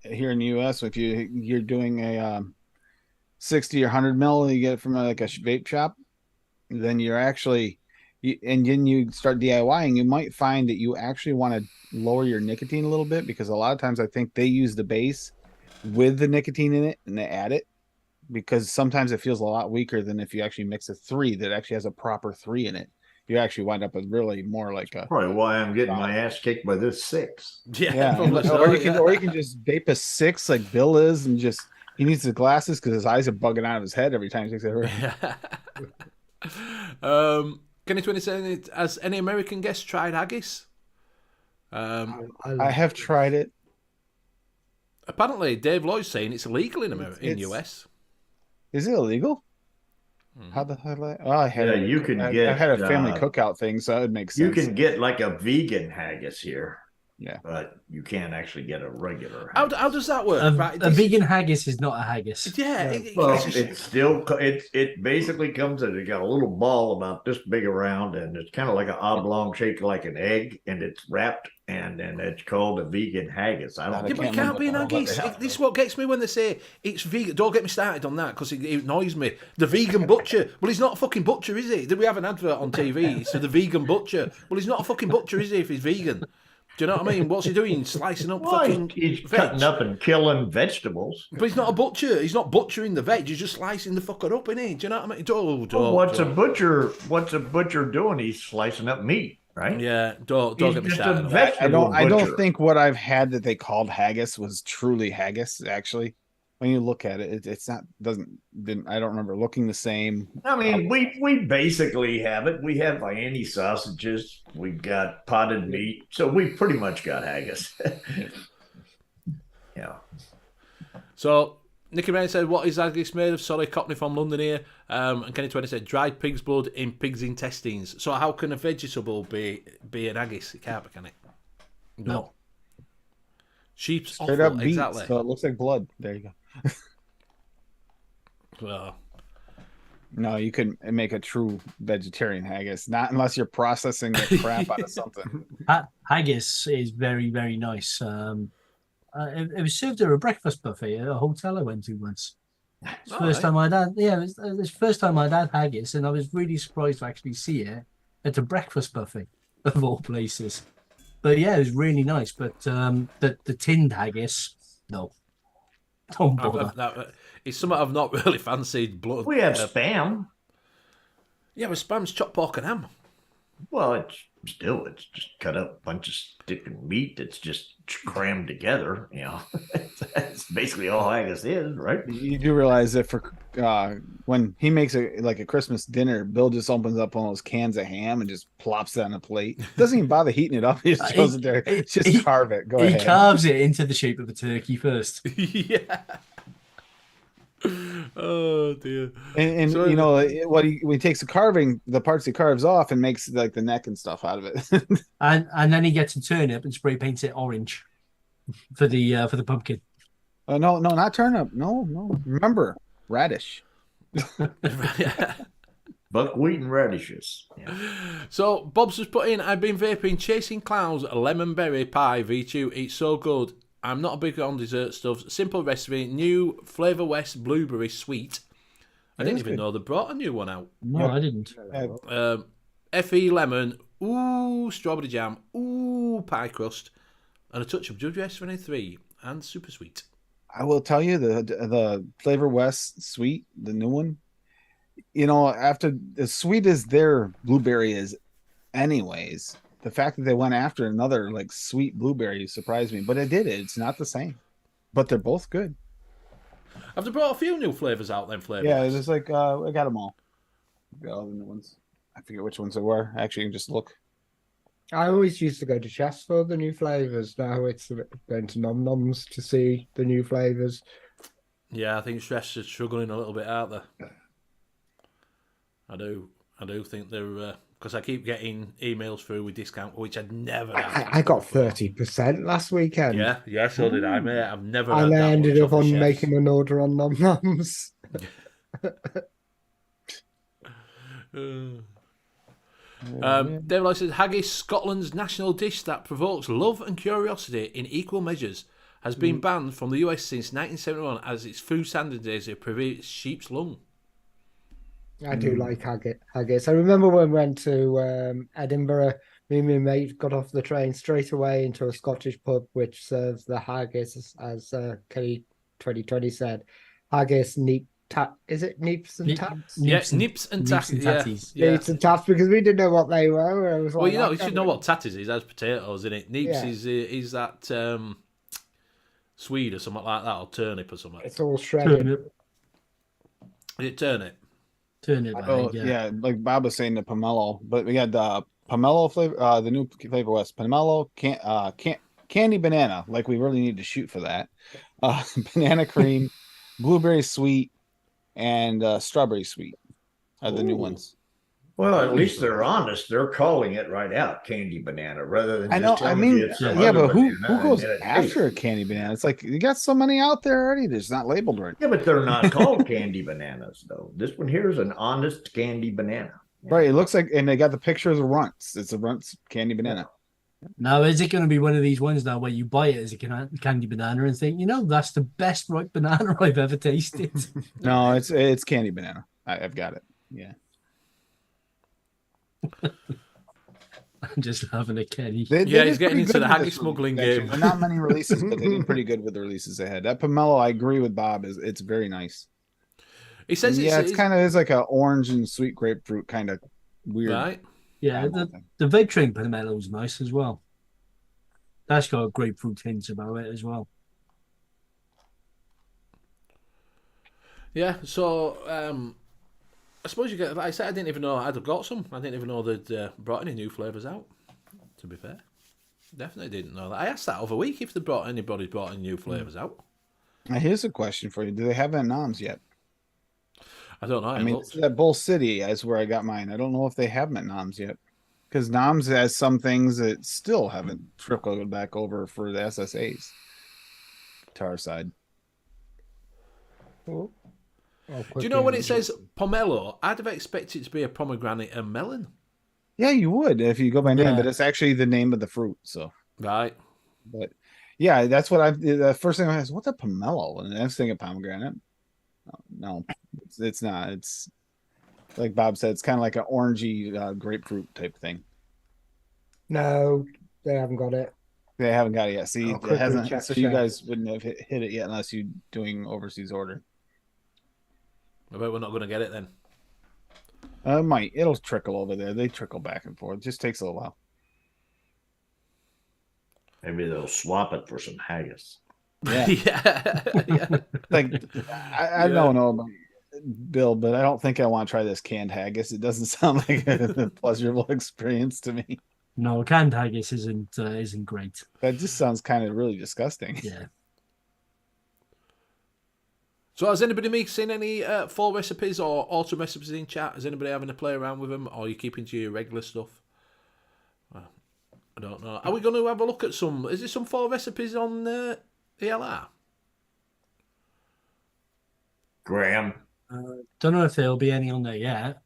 here in the US, if you're doing a 60 or 100 mil, you get it from like a vape shop, then you're actually, and then you start DIYing, you might find that you actually want to lower your nicotine a little bit, because a lot of times I think they use the base with the nicotine in it and they add it, because sometimes it feels a lot weaker than if you actually mix a 3 that actually has a proper 3 in it. You actually wind up with really more like a Probably why I'm getting my ass kicked by this 6. yeah. probably so, or you can yeah. or you can just vape a 6 like Bill is, and just he needs the glasses because his eyes are bugging out of his head every time he takes it. Kenny 20 saying, has any American guests tried haggis? I have tried it. Apparently, Dave Lloyd's saying it's illegal in It's- US. Is it illegal? How the hell? Oh, I had Yeah, you can I get, had a family uh, cookout thing, so it would make sense. You can get like a vegan haggis here. Yeah. But you can't actually get a regular How haggis. does that work? A Right, vegan haggis is not a haggis. Yeah. Well, it's just- it's still it basically comes in. It got a little ball about this big around, and it's kind of like an oblong shaped like an egg, and it's wrapped, and then it's called a vegan haggis. I don't. Yeah, but it can't can't be an remember what the haggis. hell. This is what gets me when they say it's vegan. Don't get me started on that because it annoys me. The vegan butcher. Well, he's not a fucking butcher, is he? We have an advert on TV. So the vegan butcher. Well, he's not a fucking butcher, is he? If he's vegan, do you know what I mean? What's he doing? Slicing up Well, fucking he's veg. cutting up and killing vegetables. But he's not a butcher. He's not butchering the veg. He's just slicing the fucker up, isn't he? Do you know what I mean? Well, what's a butcher doing? He's slicing up meat, right? Yeah, don't He's get me just a started on that. vegetable I don't butcher. think what I've had that they called haggis was truly haggis. Actually, when you look at it, it's not. I don't remember looking the same. I mean, we basically have it. We have Viennese sausages. We've got potted meat. So we pretty much got haggis. Yeah. So Nicky Ray said, "What is haggis made of?" Sorry, Cockney from London here. And Kenny 20 said, "Dried pig's blood in pig's intestines." So how can a vegetable be an haggis? It can't be, can it? No. Sheep's Straight offal, up beets, exactly. so it looks like blood. There you go. Well, No, you couldn't make a true vegetarian haggis, not unless you're processing the crap out of something. Haggis is very, very nice. It was served at a breakfast buffet at a hotel I went to once. It's the first time I'd had, yeah, it was the first time I'd had haggis, and I was really surprised to actually see it at a breakfast buffet of all places. But yeah, it was really nice. But the tinned haggis, no. Don't bother. It's something I've not really fancied. Blood. We have spam. Yeah, but spam's chopped pork and ham. Well, it's just cut up a bunch of stick and meat that's just crammed together. You know, that's basically all haggis is, right? You do realize that for when he makes a Christmas dinner, Bill just opens up one of those cans of ham and just plops it on a plate. Doesn't even bother heating it up. He just throws it there. Just carve it. Go ahead. He carves it into the shape of a turkey first. Yeah. Oh dear. And So- you know when he takes the parts he carves off and makes like the neck and stuff out of it. And then he gets a turnip and spray paints it orange for the pumpkin. No, not turnip. No. Remember, radish. Buckwheat and radishes. Yeah. So Bob's just put in, I've been vaping Chasing Clouds lemon berry pie V2. It's so good. I'm not big on dessert stuff. Simple recipe, new Flavor West blueberry sweet. I didn't even know they brought a new one out. No, I didn't. FE lemon, ooh, strawberry jam, ooh, pie crust, and a touch of Judge S23 and super sweet. I will tell you the Flavor West sweet, the new one. You know, after as sweet as their blueberry is, anyways, the fact that they went after another like sweet blueberry surprised me. But it did it. It's not the same, but they're both good. Have they brought a few new flavors out then? Flavors? Yeah, it's like I got them all. Got all the new ones. I forget which ones they were. Actually, you can just look. I always used to go to Chess for the new flavors. Now it's going to Nom Noms to see the new flavors. Yeah, I think Stress is struggling a little bit out there. I do think they're because I keep getting emails through with discount, which I'd never had. I got 30% last weekend. Yeah, so did I, mate. I've never. And had I that ended much up off on the chefs. making an order on Nom Noms. David Lloyd says haggis, Scotland's national dish that provokes love and curiosity in equal measures, has been banned from the US since 1971 as its food standard is it prevents sheep's lung. I do like haggis. I remember when we went to Edinburgh, me and my mate got off the train straight away into a Scottish pub which serves the haggis, as Kelly 2020 said. Haggis, is it neeps and taps? Nips and tatties. Yeah. Neeps and taps, because we didn't know what they were. I was Well, like, you know, I you should can't know remember. what tatties is. That's potatoes, isn't it? Neeps is that swede or something like that, or turnip or something. It's all shredded. Is it turnip? Turnip. Oh yeah, like Bob was saying, the pomelo, but we had the pomelo flavor, the new Flavor West pomelo, candy banana. Like we really need to shoot for that. Banana cream, blueberry sweet, and strawberry sweet are the new ones. Well, at least they're honest. They're calling it right out, candy banana, rather than I know. just I telling mean, you it's some yeah, other but who banana goes and it after a tastes. candy banana? It's like you got so many out there already. That's not labeled right. Yeah, but they're not called candy bananas, though. This one here is an honest candy banana. Right. It looks like, and they got the picture of the runts. It's a runts candy banana. Now, is it going to be one of these ones now where you buy it as a candy banana and think, that's the best ripe banana I've ever tasted? No, it's candy banana. I've got it. Yeah. I'm just having a Kenny. They Yeah, did he's getting pretty into good the with haggis this smuggling release, game. actually. Not many releases, but they did pretty good with the releases they had. That pomelo, I agree with Bob. It's very nice. He says It's kind of is like a orange and sweet grapefruit kind of weird. right. Yeah, the vape train pomelo is nice as well. That's got a grapefruit hint about it as well. Yeah, so I suppose you get. Like I said, I didn't even know I'd have got some. I didn't even know they'd brought any new flavors out. To be fair, definitely didn't know that. I asked that over a week if they brought any new flavors out. Now, here's a question for you: do they have that noms yet? I don't know. I mean, it's that Bull City is where I got mine. I don't know if they have them at noms yet, because noms has some things that still haven't trickled back over for the SSAs to our side. Oh, do you know when it says pomelo? I'd have expected it to be a pomegranate and melon. Yeah, you would if you go by name, Yeah. but it's actually the name of the fruit. So, Right. but yeah, that's what the first thing I was, what's a pomelo? And the next thing, a pomegranate. No, it's not. It's like Bob said, it's kind of like an orangey grapefruit type thing. No, they haven't got it. They haven't got it yet. See, I'll it quickly hasn't. check So the you shelf. guys wouldn't have hit it yet unless you're doing overseas order. I bet we're not going to get it then. Might it'll trickle over there. They trickle back and forth. It just takes a little while. Maybe they'll swap it for some haggis. Yeah. yeah. Like I don't know about Bill, but I don't think I want to try this canned haggis. It doesn't sound like a pleasurable experience to me. No, canned haggis isn't great. That just sounds kind of really disgusting. Yeah. So has anybody seen any fall recipes or autumn recipes in chat? Is anybody having a play around with them, or are you keeping to your regular stuff? Well, I don't know. Are we going to have a look at some? Is there some fall recipes on ELR? Graham. Don't know if there'll be any on there yet.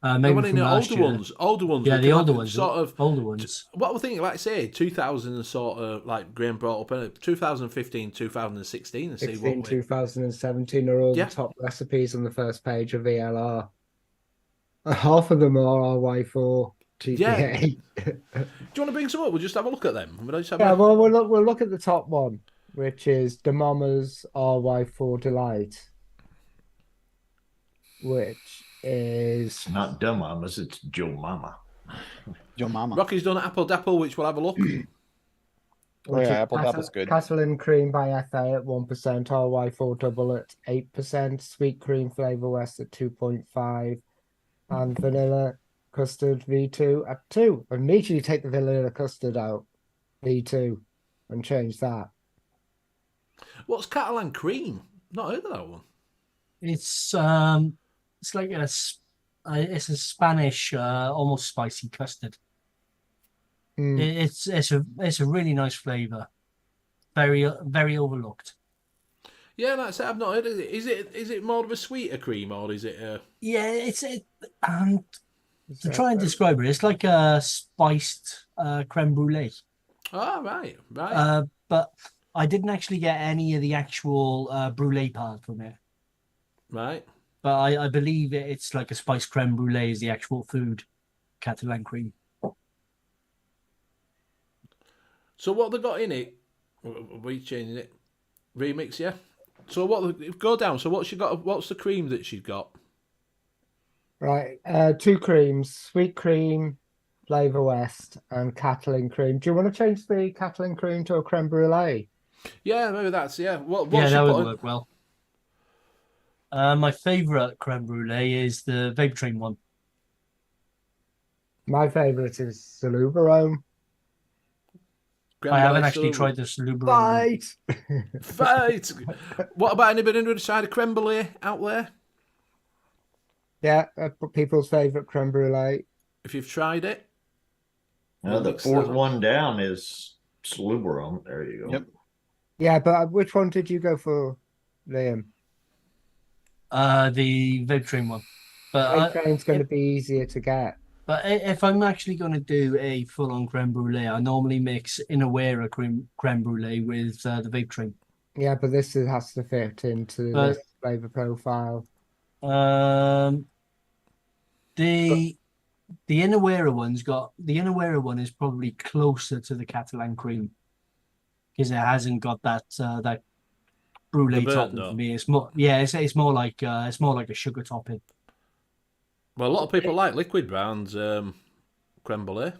No, Maybe but in from the last older year. ones. Older ones. Yeah, we the can older have ones. Sort of. Older ones. What we're thinking, like say, 2000 and sort of like Graham brought up, 2015, 2016, and see 16, what we. 2017 are all Yeah. the top recipes on the first page of ELR. Half of them are RY4 GPA. Yeah. Do you want to bring some up? We'll just have a look at them. We'll just have Yeah, a... well, we'll look at the top one, which is Demama's RY4 Delight, which is Not dumb mamas, it's Joe Mama. Joe Mama. Rocky's done Apple Dapple, which we'll have a look. Oh yeah, Apple Dapple's good. Castle and Cream by FA at 1%, RY4 Double at 8%, Sweet Cream Flavor West at 2.5%, and Vanilla Custard V2 at 2%. Immediately take the Vanilla Custard out, V2, and change that. What's Catalan Cream? Not heard of that one. It's like it's a Spanish almost spicy custard. It's a really nice flavor. Very overlooked. Yeah, that's it. I've not heard of it. Is it more of a sweeter cream, or is it a... Yeah, to try and describe it, it's like a spiced creme brulee. Oh, right. But I didn't actually get any of the actual brulee part from it. Right. But I believe it's like a spiced creme brulee is the actual food, Catalan cream. So what they got in it? We changing it. Remix, yeah. So go down. So what's she got? What's the cream that she's got? Right, 2 creams, Sweet Cream Flavor West and Catalan Cream. Do you want to change the Catalan Cream to a creme brulee? Yeah, maybe that's What Yeah, she that would put in? work well. My favourite creme brulee is the Vape Train one. My favourite is Salubarome. I haven't actually tried the Salubarome. Fight! What about anybody who decided creme brulee out there? Yeah, people's favourite creme brulee. If you've tried it. The fourth one down is Salubarome. There you go. Yep. Yeah, but which one did you go for, Liam? The Vape Train one. But Vape Train's going to be easier to get. But if I'm actually going to do a full-on creme brulee, I normally mix Inawera creme brulee with the Vape Train. Yeah, but this has to fit into this flavour profile. The Inawera one is probably closer to the Catalan cream because it hasn't got that brulee topping for me. It's more it's more like a sugar topping. Well, a lot of people like Liquid Brown's creme brulee.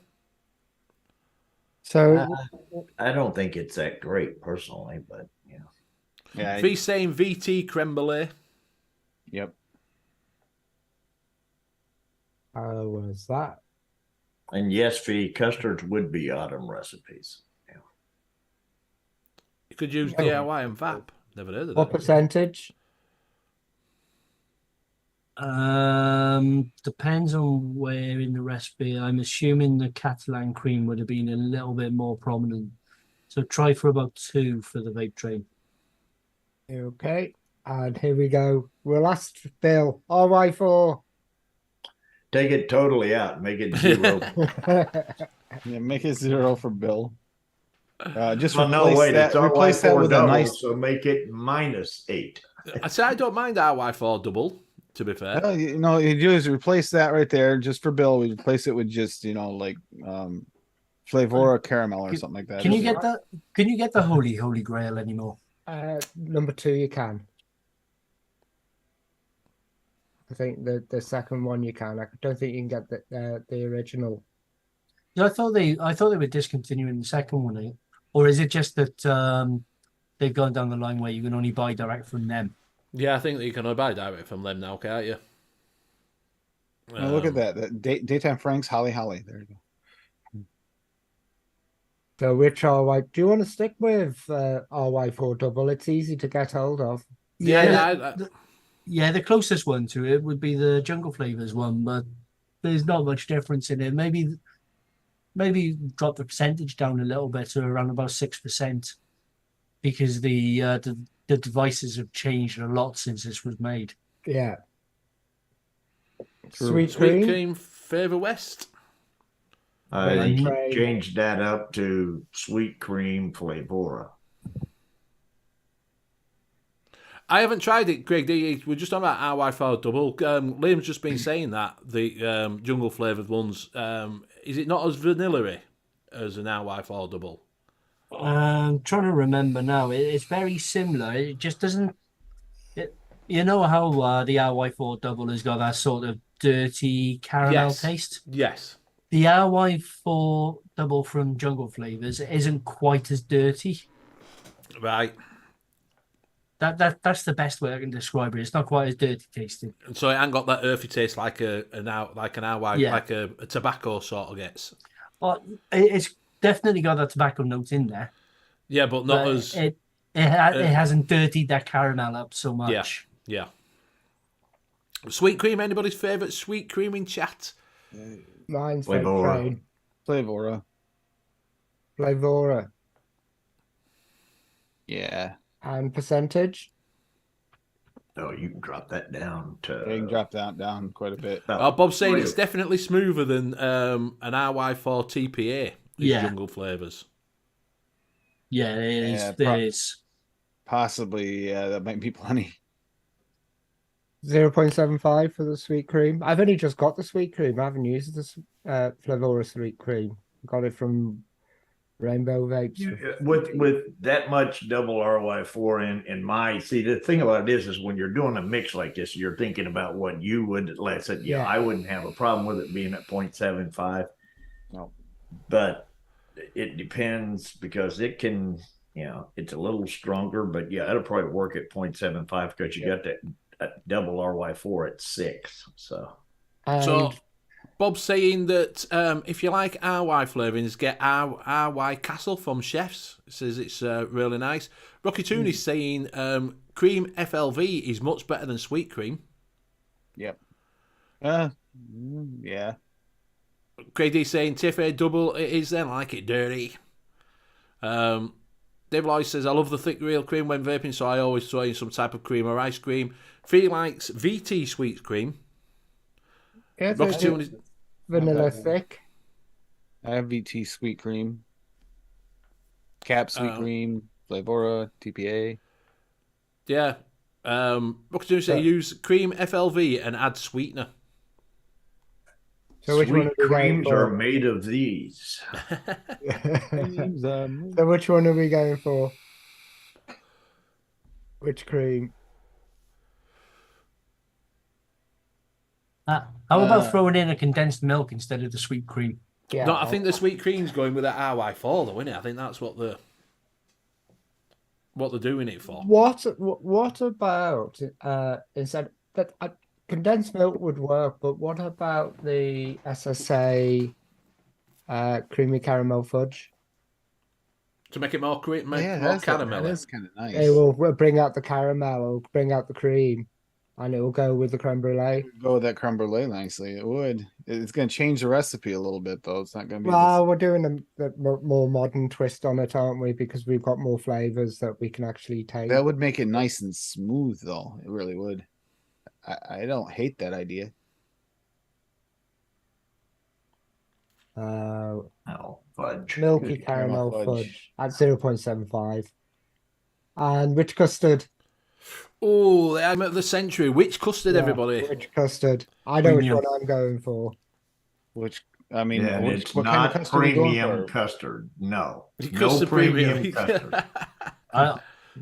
So I don't think it's that great personally, but Yeah. Same VT creme brulee. Yep. how was that? And yes, the custards would be autumn recipes. You could use DIY and VAP. Never heard of What that. percentage? Depends on where in the recipe. I'm assuming the Catalan cream would have been a little bit more prominent. So try for about 2 for the Vape Train. Okay, and here we go. We'll ask Bill. RY4. Take it totally out, make it 0. Yeah, make it 0 for Bill. Just Well, no, replace wait, that. it's Replace that RY4 with a double, nice. so make it -8. I say I don't mind RY4 double, to be fair. You know, you do is replace that right there just for Bill. We replace it with just like Flavora caramel or something like that. Can you isn't get it? the Can you get the Holy Grail anymore? Number 2, you can. I think the second one you can. I don't think you can get the original. Yeah, I thought they were discontinuing the second one, or is it just that they've gone down the line where you can only buy direct from them? Yeah, I think that you can buy direct from them now, can't you? Oh, look at that. Daytime Franks, Holly. There you go. So which RY? Do you want to stick with RY4 double? It's easy to get hold of. Yeah, the closest one to it would be the Jungle Flavors one, but there's not much difference in it. Maybe drop the percentage down a little bit to around about 6%, because the devices have changed a lot since this was made. Yeah. True. Sweet cream Favour West. I Right. changed that up to sweet cream Flavora. I haven't tried it, Greg. We're just talking about RY4 double. Liam's just been saying that the jungle flavoured ones. Is it not as vanilla-y as an RY4 double? I'm trying to remember now. It's very similar. It just doesn't. You know how the RY4 double has got that sort of dirty caramel taste? Yes. The RY4 double from Jungle Flavors isn't quite as dirty. Right. That's the best way I can describe it. It's not quite as dirty tasting. So it ain't got that earthy taste like an RY, Yeah. like a tobacco sort of gets. Well, it's definitely got that tobacco note in there. Yeah, but not But as. it hasn't dirtied that caramel up so much. Yeah. Sweet cream. Anybody's favourite sweet cream in chat? Mine's Flavora. Flavora. Flavora. Yeah. And percentage? Oh, you can drop that down to. You can drop that down quite a bit. Bob's saying it's definitely smoother than an RY4 TPA. These jungle flavours. Yeah, it is. Yeah, There is. Possibly, yeah, that might be plenty. 0.75 for the sweet cream. I've only just got the sweet cream. I haven't used this Flavora sweet cream. Got it from Rainbow Vapes. With that much double RY4 in my the thing about it is when you're doing a mix like this, you're thinking about what you would. Let's say, Yeah. I wouldn't have a problem with it being at 0.75. No. But it depends, because it can, it's a little stronger, but yeah, it'll probably work at 0.75 because you got that double RY4 at 6. So Bob's saying that if you like RY flavourings, get RY Castle from Chefs. It says it's really nice. Rocky Toon is saying cream FLV is much better than sweet cream. Yep. Yeah. Craig D saying Tiffany double it is then, like it dirty. Dave Lloyd says I love the thick real cream when vaping, so I always throw in some type of cream or ice cream. Fee likes VT sweet cream. Yeah, Rocky Toon is vanilla thick. I have VT sweet cream. Cap sweet cream. Flavora, TPA. Yeah. Rocky Toon says use cream FLV and add sweetener. So which one sweet creams are made of these. So which one are we going for? Which cream? How about throwing in a condensed milk instead of the sweet cream? Yeah, No, I think the sweet cream's going with that RY4 though, isn't it? I think that's what they're doing it for. What about instead that condensed milk would work, but what about the SSA creamy caramel fudge? To make it more more That caramel. is kind of nice. It will bring out the caramel or bring out the cream, and it will go with the creme brulee. Go with that creme brulee nicely. It would. It's going to change the recipe a little bit, though. It's not going to be. Well, we're doing a more modern twist on it, aren't we? Because we've got more flavors that we can actually take. That would make it nice and smooth, though. It really would. I don't hate that idea. Fudge. Milky caramel fudge at 0.75. And which custard? Oh, I'm at the century. Which custard, everybody? Which custard? I know which one I'm going for. Which I mean, Yeah, and it's what kind of not custard are you going premium for? custard. No, no Custard premium. premium custard.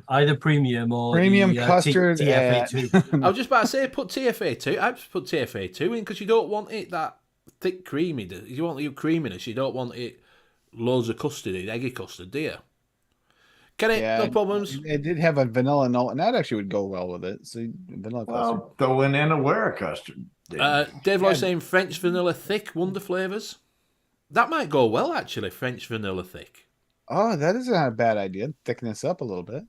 Either premium or Premium the custard TFA2. I was just about to say, put TFA2. I just put TFA2 in because you don't want it that thick, creamy. You want your creaminess. You don't want it loads of custard, eggy custard, do you? Can it? Yeah, No problems. it did have a vanilla note, and that actually would go well with it. So vanilla custard. Well, throwing in a Ware custard. Dave Lloyd saying French vanilla thick, wonder flavours. That might go well, actually, French vanilla thick. Oh, that is not a bad idea. Thicken this up a little bit.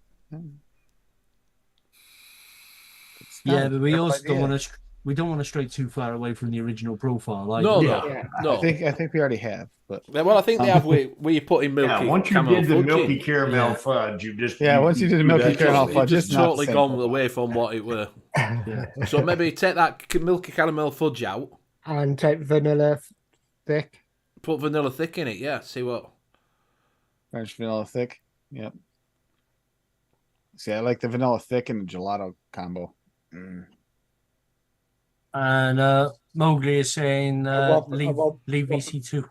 Yeah, but we also don't want to. We don't want to stray too far away from the original profile. Either. No. I think we already have, but well, I think they have where you put in milky. Yeah, once you did the milky caramel fudge, you just once you did the milky caramel fudge, just it's not totally gone away from what it were. So maybe take that milky caramel fudge out and take vanilla thick. Put vanilla thick in it. Yeah, see what French vanilla thick. Yep. See, I like the vanilla thick and the gelato combo. And Mowgli is saying leave VC2.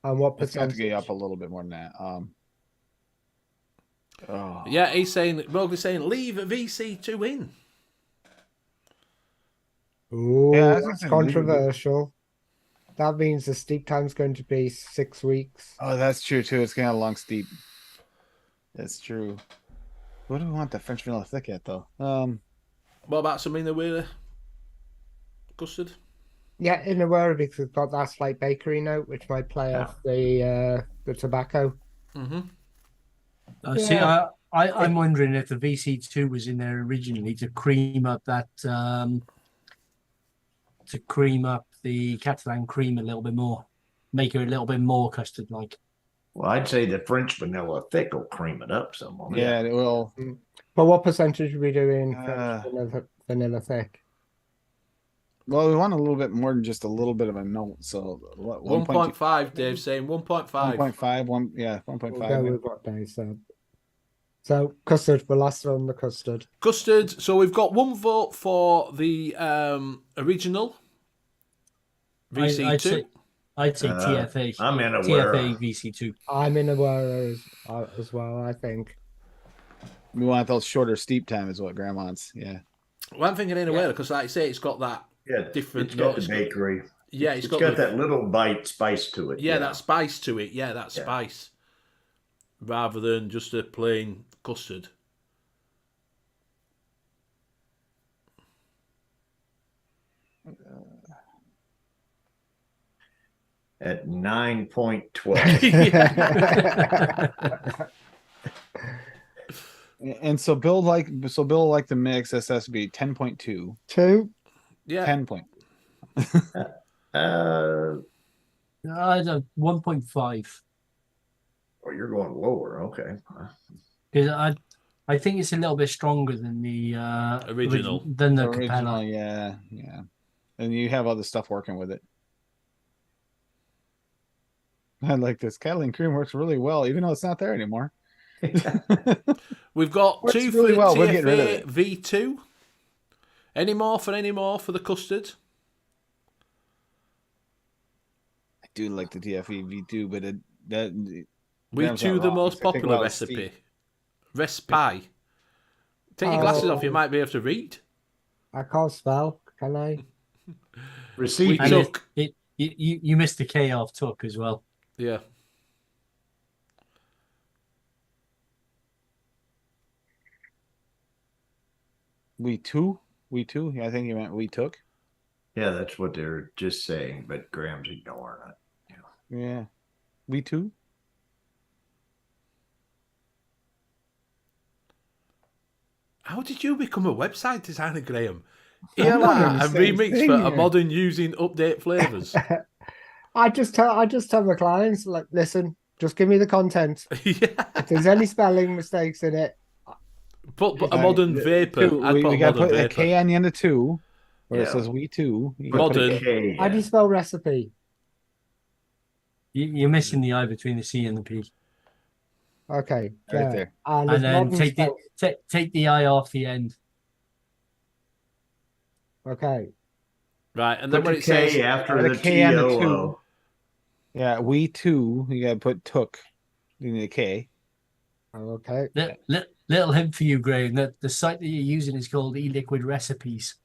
And what It's got to percentage? get up a little bit more than that. Yeah, he's saying Mowgli's saying leave VC2 in. Ooh, Yeah, that's controversial. That means the steep time's going to be 6 weeks. Oh, that's true too. It's gonna have a long steep. That's true. What do we want the French vanilla thick at though? What about some in the way custard? Yeah, in a way because it's got that slight bakery note, which might play off the tobacco. Mm-hmm. See, I'm wondering if the VC2 was in there originally to cream up that the Catalan cream a little bit more, make it a little bit more custard-like. Well, I'd say the French vanilla thick will cream it up some. Yeah, it will. But what percentage are we doing French vanilla thick? Well, we want a little bit more than just a little bit of a note. So 1.5, Dave's saying 1.5. 1.5, 1.5. We'll go with what Dave said. So custard, we're last on the custard. Custard. So we've got one vote for the original VC2. I'd say TFA. I'm in a TFA VC2. I'm in a Ware as well, I think. We want those shorter steep time is what Graham wants. Yeah. Well, I'm thinking in a way because, like I say, it's got that different. It's got the bakery. Yeah, it's got that little bite spice to it. Yeah, that spice to it. Yeah, that spice. Rather than just a plain custard. At 9.12. And so Bill like the mix. This has to be 10.2. 2. Yeah. 10 point. I don't 1.5. Oh, you're going lower. Okay. Because I think it's a little bit stronger than the original. Than the original, Capella. yeah. And you have other stuff working with it. I like this. Catalan cream works really well, even though it's not there anymore. We've got Works 2 really for well. the We're getting rid of TFA it. V2. Any more for the custard? I do like the TFE V2, but V2 the most I think popular about recipe. steep. Recipe. Take your glasses off, you might be able to read. I can't spell, can I? Receipt. We took. You missed the K off took as well. Yeah. We two? Yeah, I think you meant we took. Yeah, that's what they're just saying, but Graham's ignoring it. Yeah. We two? How did you become a website designer, Graham? I'm not ELR doing the and same remix thing for a here. modern using update flavors. I just tell my clients, like, listen, just give me the content. Yeah. If there's any spelling mistakes in it, Put a modern vapor. Two. I'd We got to modern put a vapor. K on the end of 2, where it Yeah. says we two. You Put the Modern. K how do you in. spell recipe? You're missing the I between the C and the P. Okay, Right yeah. there. And And then modern take spell- take the I off the end. Okay, Right, and then Put when the it K says after Put a the K on the TOO. Yeah, we too. You gotta put took in the K. Oh, okay. Little hint for you, Graham, that the site that you're using is called E-Liquid Recipes.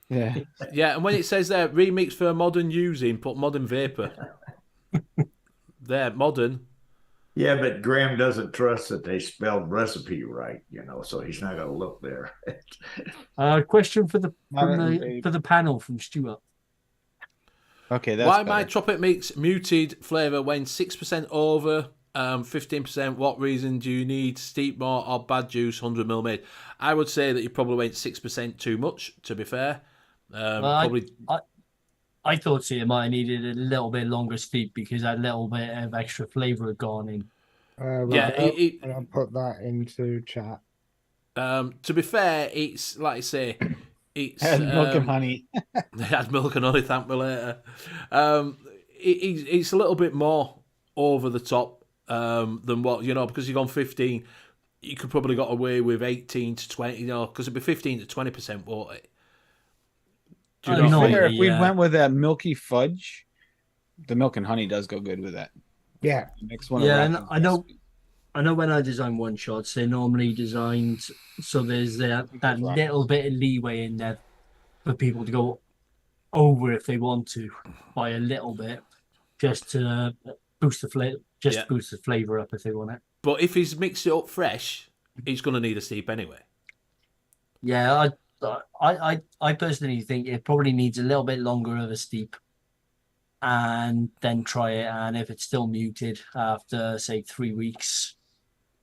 Yeah. Yeah, and when it says there, remix for modern using, put modern vapor. There, modern. Yeah, but Graham doesn't trust that they spelled recipe right, so he's not going to look there. Question for the Modern vape. for the panel from Stuart. Okay, that's Why better. my Tropic Mix muted flavour when 6% over, 15%? What reason do you need steep more or bad juice 100ml made? I would say that you probably went 6% too much, to be fair. Probably. I thought CMI needed a little bit longer steep because that little bit of extra flavour had gone in. Yeah, and I'll put that into chat. To be fair, it's like I say, it's Had milk and honey. It had milk and honey. Thank me later. It's a little bit more over the top than what because you've gone 15. You could probably got away with 18 to 20. Because it'd be 15 to 20%, won't it? Do you know what I mean? If we went with that milky fudge, the milk and honey does go good with that. Yeah. Next one. Yeah, and I know when I design one shots, they're normally designed so there's that little bit of leeway in there for people to go over if they want to by a little bit, just to boost the flavor, boost the flavor up if they want it. But if he's mixed it up fresh, he's going to need a steep anyway. Yeah, I personally think it probably needs a little bit longer of a steep, and then try it. And if it's still muted after say 3 weeks,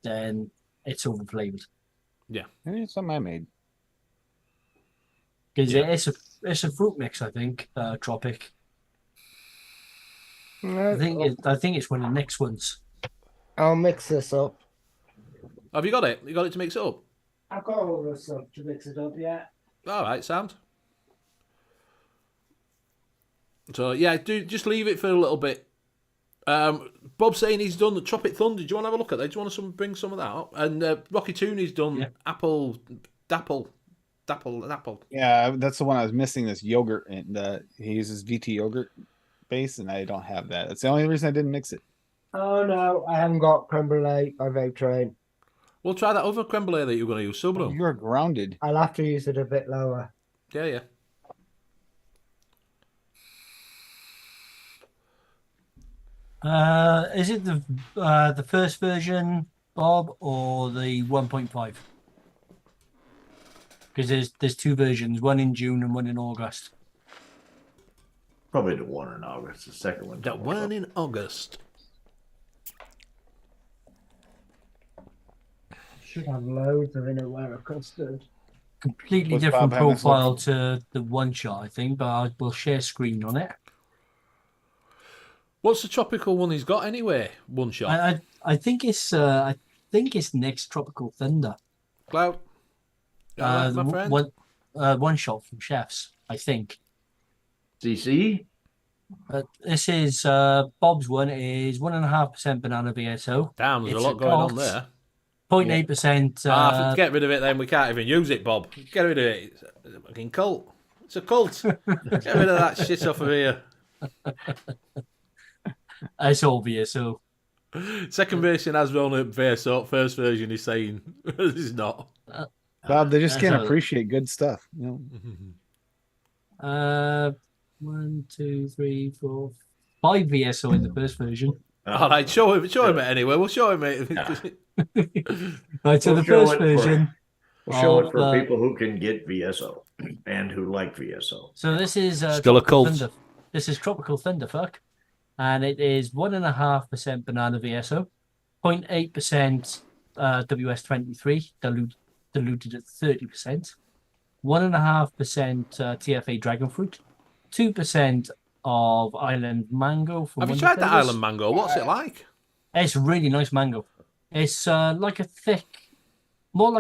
then it's over flavored. Yeah, it's something I made. Because it's a fruit mix, I think. Tropic. I think it's one of the next ones. I'll mix this up. Have you got it? You got it to mix it up? I've got all the stuff to mix it up, yeah. All right, sound. So yeah, just leave it for a little bit. Bob's saying he's done the Tropic Thunder. Do you want to have a look at that? Do you want to bring some of that up? And Rocky Tooney's done Apple Dapple. Yeah, that's the one I was missing. This yogurt, and he uses VT yogurt base, and I don't have that. That's the only reason I didn't mix it. Oh no, I haven't got creme brulee by vape train. We'll try that other creme brulee that you're going to use, Subro. You're grounded. I'll have to use it a bit lower. Yeah. Is it the first version, Bob, or the 1.5? Because there's two versions, one in June and one in August. Probably the one in August. The second one. The one in August. Should have loads of inner wear custard. Completely different profile to the one shot, I think, but we'll share screen on it. What's the tropical one he's got anyway? One shot. I think it's next Tropical Thunder. Cloud. My friend. One shot from Chefs, I think. CC. This is Bob's one is 1.5% banana VSO. Damn, there's a lot going on there. 0.8%. Get rid of it then. We can't even use it, Bob. Get rid of it. It's a fucking cult. It's a cult. Get rid of that shit off of here. It's all VSO. Second version has only VSO. First version is saying it's not. Bob, they just can't appreciate good stuff. 1, 2, 3, 4, 5 VSO in the first version. All right, show him it anyway. We'll show him it. Right, so the first version. We'll show it for people who can get VSO and who like VSO. So this is still a cult. Thunder. This is Tropical Thunderfuck, and it is 1.5% banana VSO, 0.8% WS23 diluted at 30%, 1.5% TFA dragon fruit, 2% of island mango. Have you tried that island mango? What's it like? It's really nice mango. It's more like a thick mango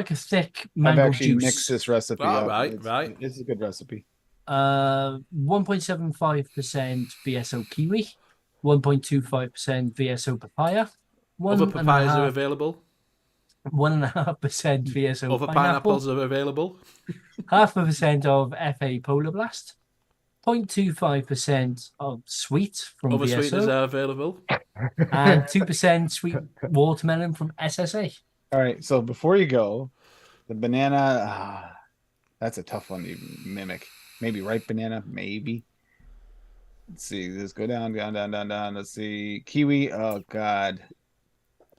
I've actually juice. mixed this recipe. Right. It's a good recipe. 1.75% VSO kiwi, 1.25% VSO papaya. Other papayas are available. 1.5% VSO Other pineapples are available. 0.5% of FA Polar Blast, 0.25% of sweet from Other sweeteners VSO are available. and 2% sweet watermelon from SSA. All right. So before you go, the banana, that's a tough one to mimic. Maybe ripe banana, maybe. Let's see. Let's go down. Let's see. Kiwi. Oh God.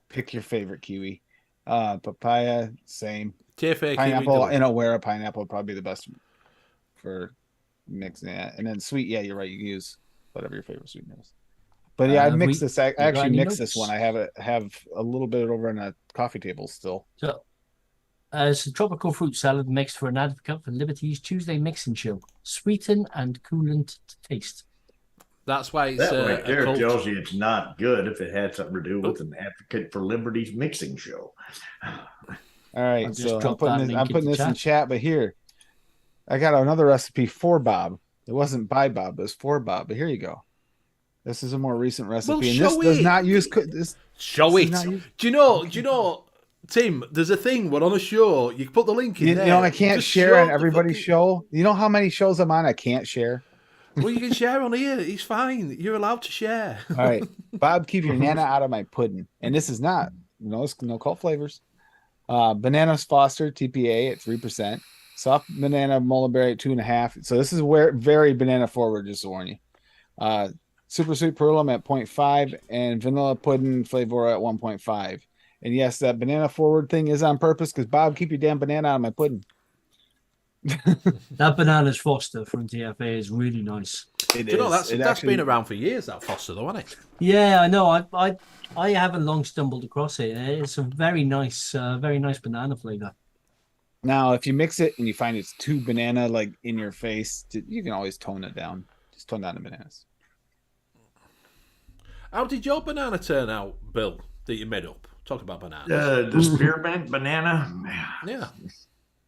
Pick your favorite kiwi. Papaya, same. TFA Pineapple kiwi. and aware pineapple would probably be the best for mixing that. And then sweet, yeah, you're right. You can use whatever your favorite sweetener is. But yeah, I mixed this. I actually mixed this one. I have a little bit over on a coffee table still. So, it's a tropical fruit salad mixed for an advocate for Liberty's Tuesday Mixing Show. Sweeten and coolant to taste. That's why it's That right there cult. tells you it's not good if it had something to do with an advocate for Liberty's Mixing Show. All right, I'll just so drop that link I'm putting into this in chat, but here I got another recipe for Bob. It wasn't by Bob, it was for Bob. But here you go. This is a more recent recipe, Well, and this does not use this. Show this it. does not use- Do you know, Tim? There's a thing when on a show you put the link in You there. know, I can't Just share show on the everybody's fucking- show. You know how many shows I'm on? I can't share. Well, you can share on here. It's fine. You're allowed to share. All right, Bob, keep your nana out of my pudding. And this is not no cult flavors. Bananas Foster TPA at 3%. Soft banana mulberry at 2.5. So this is where very banana forward. Just to warn you. Super sweet perulum at 0.5 and vanilla pudding flavor at 1.5. And yes, that banana forward thing is on purpose because Bob, keep your damn banana out of my pudding. That Bananas Foster from TFA is really nice. It Do you know is. that's been around for years. That Foster, though, hasn't it? Yeah, I know. I haven't long stumbled across it. It's a very nice banana flavor. Now, if you mix it and you find it's too banana like in your face, you can always tone it down. Just tone down the bananas. How did your banana turn out, Bill? That you made up? Talk about bananas. The spearmint banana, Yeah.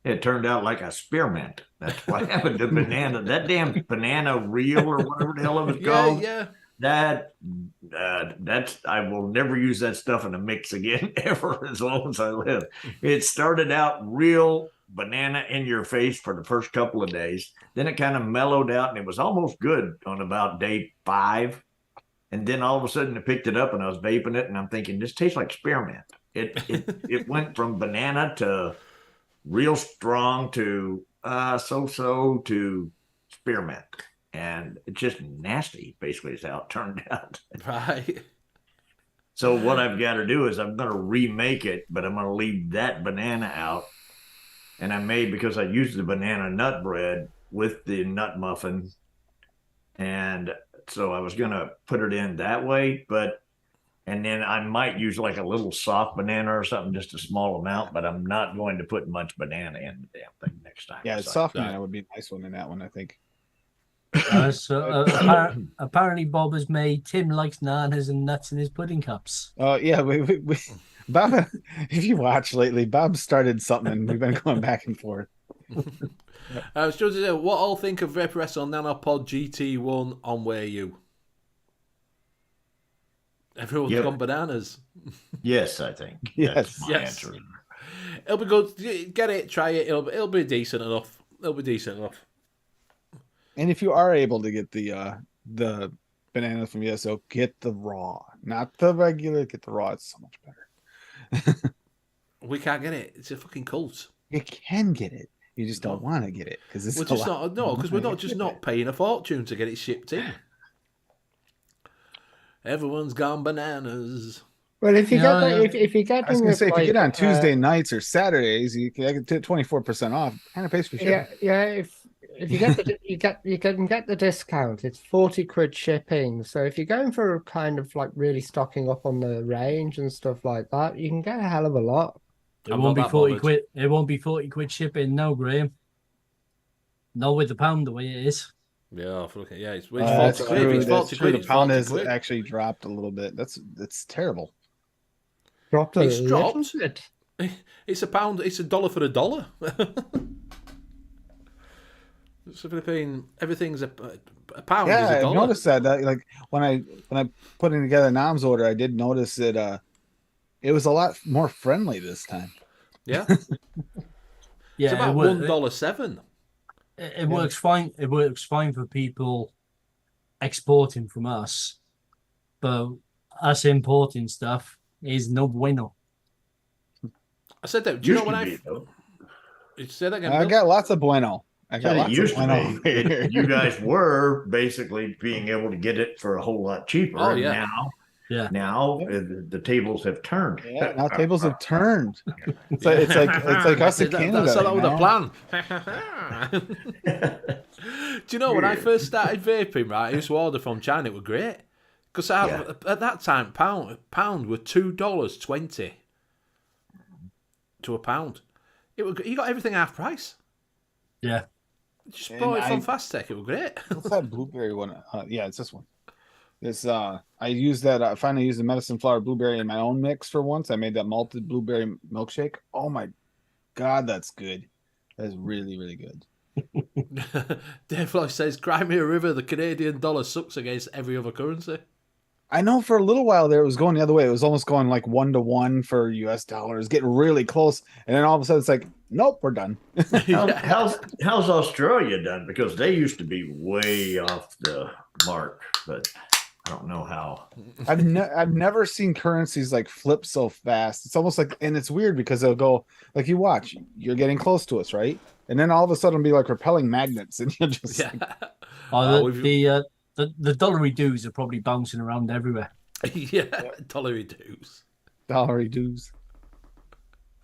it turned out like a spearmint. That's what happened to banana. That damn banana reel or whatever the hell it was called. Yeah. That's I will never use that stuff in a mix again ever as long as I live. It started out real banana in your face for the first couple of days. Then it kind of mellowed out and it was almost good on about day 5. And then all of a sudden I picked it up and I was vaping it and I'm thinking this tastes like spearmint. It went from banana to real strong to so-so to spearmint. And it's just nasty, basically, is how it turned out. Right. So what I've got to do is I'm going to remake it, but I'm going to leave that banana out. And I made, because I used the banana nut bread with the nut muffin. And so I was going to put it in that way, and then I might use like a little soft banana or something, just a small amount, but I'm not going to put much banana in the damn thing next time. Yeah, So- soft banana would be a nice one in that one, I think. Apparently Bob has made Tim likes nanas and nuts in his pudding cups. Oh yeah, we Bob. If you watch lately, Bob started something, and we've been going back and forth. What all think of Vaporesso Nanopod GT1 on Where You? Everyone's gone bananas. Yes, I think. Yes. That's my Yes. answer. It'll be good. Get it, try it. It'll be decent enough. And if you are able to get the bananas from VSO, get the raw, not the regular. Get the raw. It's so much better. We can't get it. It's a fucking cult. You can get it. You just don't want to get it because it's We're just because we're not just not paying a fortune to get it shipped in. Everyone's gone bananas. Well, if you Yeah, get if you get I was gonna say if you get on like, Tuesday nights or Saturdays, you can get 24% off. Kind of pays for shipping. yeah. If you get the you can get the discount. It's 40 quid shipping. So if you're going for kind of like really stocking up on the range and stuff like that, you can get a hell of a lot. It I'm won't not be that 40 bothered. quid. It won't be 40 quid shipping, no, Graham. Not with the pound the way it is. Yeah, it's That's 40 quid. true. It's That's 40 true. quid. The It's pound 40 has quid. actually dropped a little bit. That's terrible. Dropped a It's little dropped. bit. It's a pound. It's $1 for $1. So Philippine, everything's a pound. Yeah, is a I dollar. noticed that. Like when I putting together Nam's order, I did notice that it was a lot more friendly this time. Yeah, Yeah, it's about it will- $1.07. It works fine. It works fine for people exporting from us, but us importing stuff is no bueno. I said that. Do you know when you said that again, I Bill? got lots of bueno. I got Said it lots of used to bueno be. over here. You guys were basically being able to get it for a whole lot cheaper. Oh, and yeah. Now the tables have turned. Yeah, now tables have turned. It's like us in Canada. So that was you the plan. Do you know when I first started vaping? Right, I used to order from China. It was great because at that time pound were $2.20 to a pound. You got everything half price. Yeah. Just bought it from Fastech. It was great. What's that blueberry one? Yeah, it's this one. This I used that. I finally used the medicine flower blueberry in my own mix for once. I made that malted blueberry milkshake. Oh my god, that's good. That's really, really good. Dave Floyd says, "Cry me a river. The Canadian dollar sucks against every other currency." I know for a little while there it was going the other way. It was almost going like 1-to-1 for US dollars, getting really close, and then all of a sudden it's like, nope, we're done. How's Australia done? Because they used to be way off the mark, but I don't know how. I've never seen currencies like flip so fast. It's almost like, and it's weird because they'll go like, you watch, you're getting close to us, right? And then all of a sudden it'll be like repelling magnets, and you're just the dollary dues are probably bouncing around everywhere. Dollary dues. Dollary dues.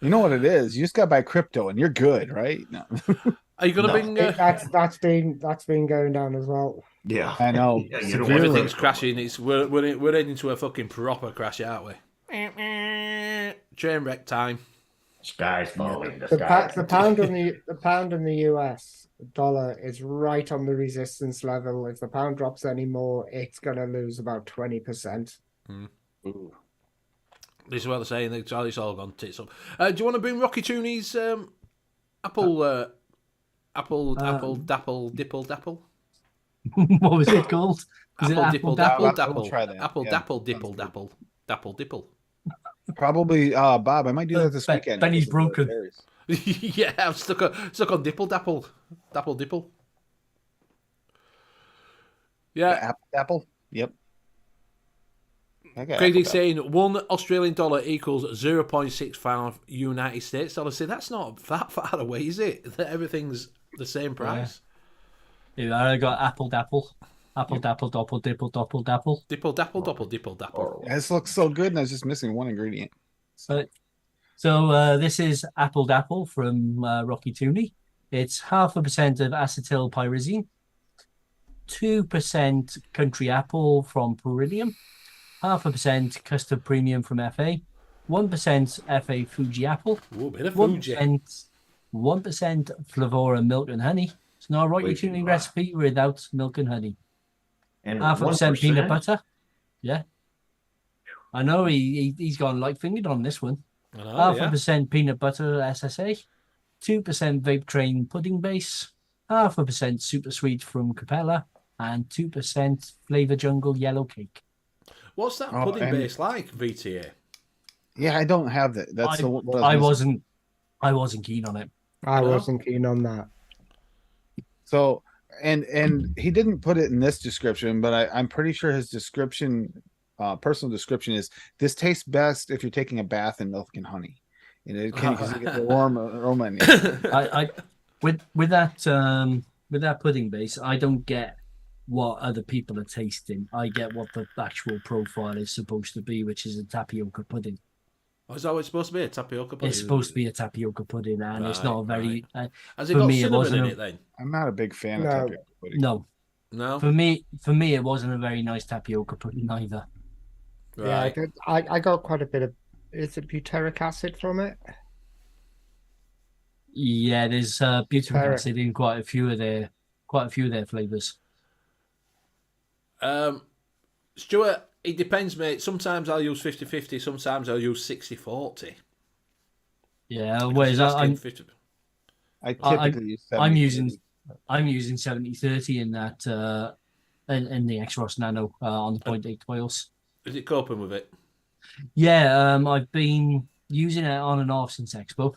You know what it is? You just got to buy crypto, and you're good, right? No. Are you going to bring? That's been going down as well. Yeah, I know. Everything's crashing. We're heading to a fucking proper crash, aren't we? Train wreck time. Sky's falling. The pound in the US dollar is right on the resistance level. If the pound drops any more, it's gonna lose about 20%. Ooh. This is what they're saying. It's all gone tits up. Do you want to bring Rocky Tooney's apple dapple dipple dapple? What was it called? Apple dapple. Try that. Apple Yeah. dapple dipple dipple. Probably, Bob. I might do that this weekend. Benny's broken. Yeah, I'm stuck on dipple dipple. Yeah, Apple. Yep. Craig's saying $1 Australian equals 0.65 United States dollars. See, that's not that far away, is it? That everything's the same price. Yeah, I got apple dapple, dopple dipple dapple. Dipple dapple. This looks so good, and I was just missing one ingredient. So this is apple dapple from Rocky Tooney. It's 0.5% of acetyl pyrazine, 2% country apple from Perillium, 0.5% custard premium from FA, 1% FA Fuji apple, Ooh, bit of Fuji. 1% Flavora milk and honey. It's not a Rocky Tooney recipe without milk and honey. And 0.5% peanut butter. Yeah. I know he's gone light fingered on this one. 0.5% peanut butter SSA, 2% vape train pudding base, 0.5% super sweet from Capella, and 2% Flavor Jungle yellow cake. What's that pudding base like, VTA? Yeah, I don't have that. That's I wasn't keen on it. I wasn't keen on that. So, and he didn't put it in this description, but I'm pretty sure his description, personal description, is this tastes best if you're taking a bath in milk and honey, and it can because you get the warm aroma in it. With that pudding base, I don't get what other people are tasting. I get what the actual profile is supposed to be, which is a tapioca pudding. Oh, is that what it's supposed to be? A tapioca pudding? It's supposed to be a tapioca pudding, and it's not a very. Has it got cinnamon in it then? I'm not a big fan of tapioca pudding. No. For me, it wasn't a very nice tapioca pudding either. Right. Yeah, I got quite a bit of. Is it butyric acid from it? Yeah, there's butyric acid in quite a few of their flavors. Stuart, it depends, mate. Sometimes I'll use 50-50, sometimes I'll use 60-40. Yeah, whereas I typically use 70-30. I'm using 70-30 in that in the X-Ross Nano on the 0.8 coils. Is it coping with it? Yeah, I've been using it on and off since Expo.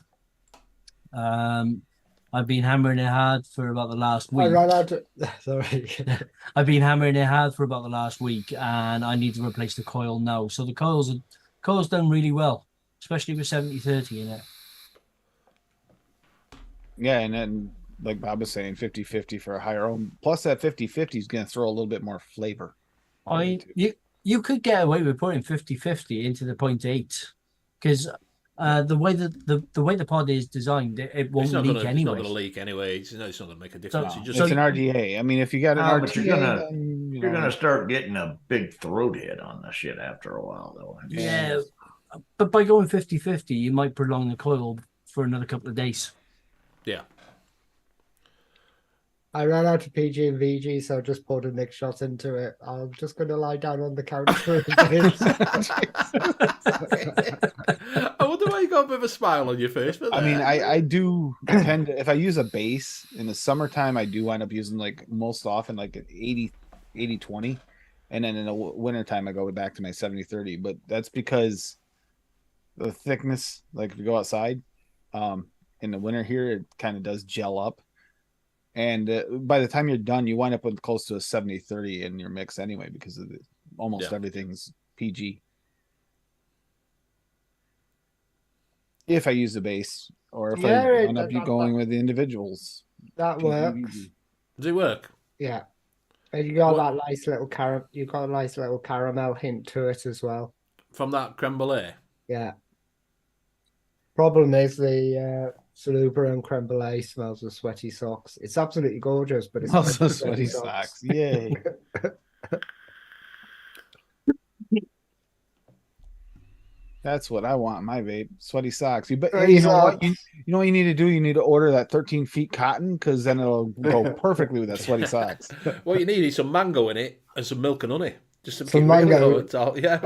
I've been hammering it hard for about the last I week. ran out of... Sorry. I've been hammering it hard for about the last week, and I need to replace the coil now. So the coil's done really well, especially with 70/30 in it. Yeah, and then like Bob was saying, 50/50 for a higher ohm. Plus that 50/50 is going to throw a little bit more flavor. You could get away with putting 50/50 into the 0.8 because the way the pod is designed, it won't leak anyway. It's not going to leak anyway. It's not going to make a difference. It's an RDA. I mean, if you got an but RDA, you're gonna start getting a big throat hit on the shit after a while, though. Yeah, but by going 50/50, you might prolong the coil for another couple of days. Yeah. I ran out of PG and VG, so I just poured a Nick shot into it. I'm just going to lie down on the couch for a bit. I wonder why you got a bit of a smile on your face. But I mean, I do tend to, if I use a base in the summertime, I do wind up using like most often like an 80/20. And then in the wintertime, I go back to my 70/30. But that's because the thickness, like if you go outside in the winter here, it kind of does gel up. And by the time you're done, you wind up with close to a 70/30 in your mix anyway, because of almost everything's PG. If I use the base, or if I wind up going with the individuals. That works. Does it work? Yeah. And you got that nice little caramel hint to it as well. From that creme brulee? Yeah. Problem is the Saluba and creme brulee smells of sweaty socks. It's absolutely gorgeous, but it's also sweaty socks. Yay. That's what I want in my vape. Sweaty socks. You know what? You know what you need to do? You need to order that 13 feet cotton, because then it'll go perfectly with that sweaty socks. What you need is some mango in it and some milk and honey. Just some mango.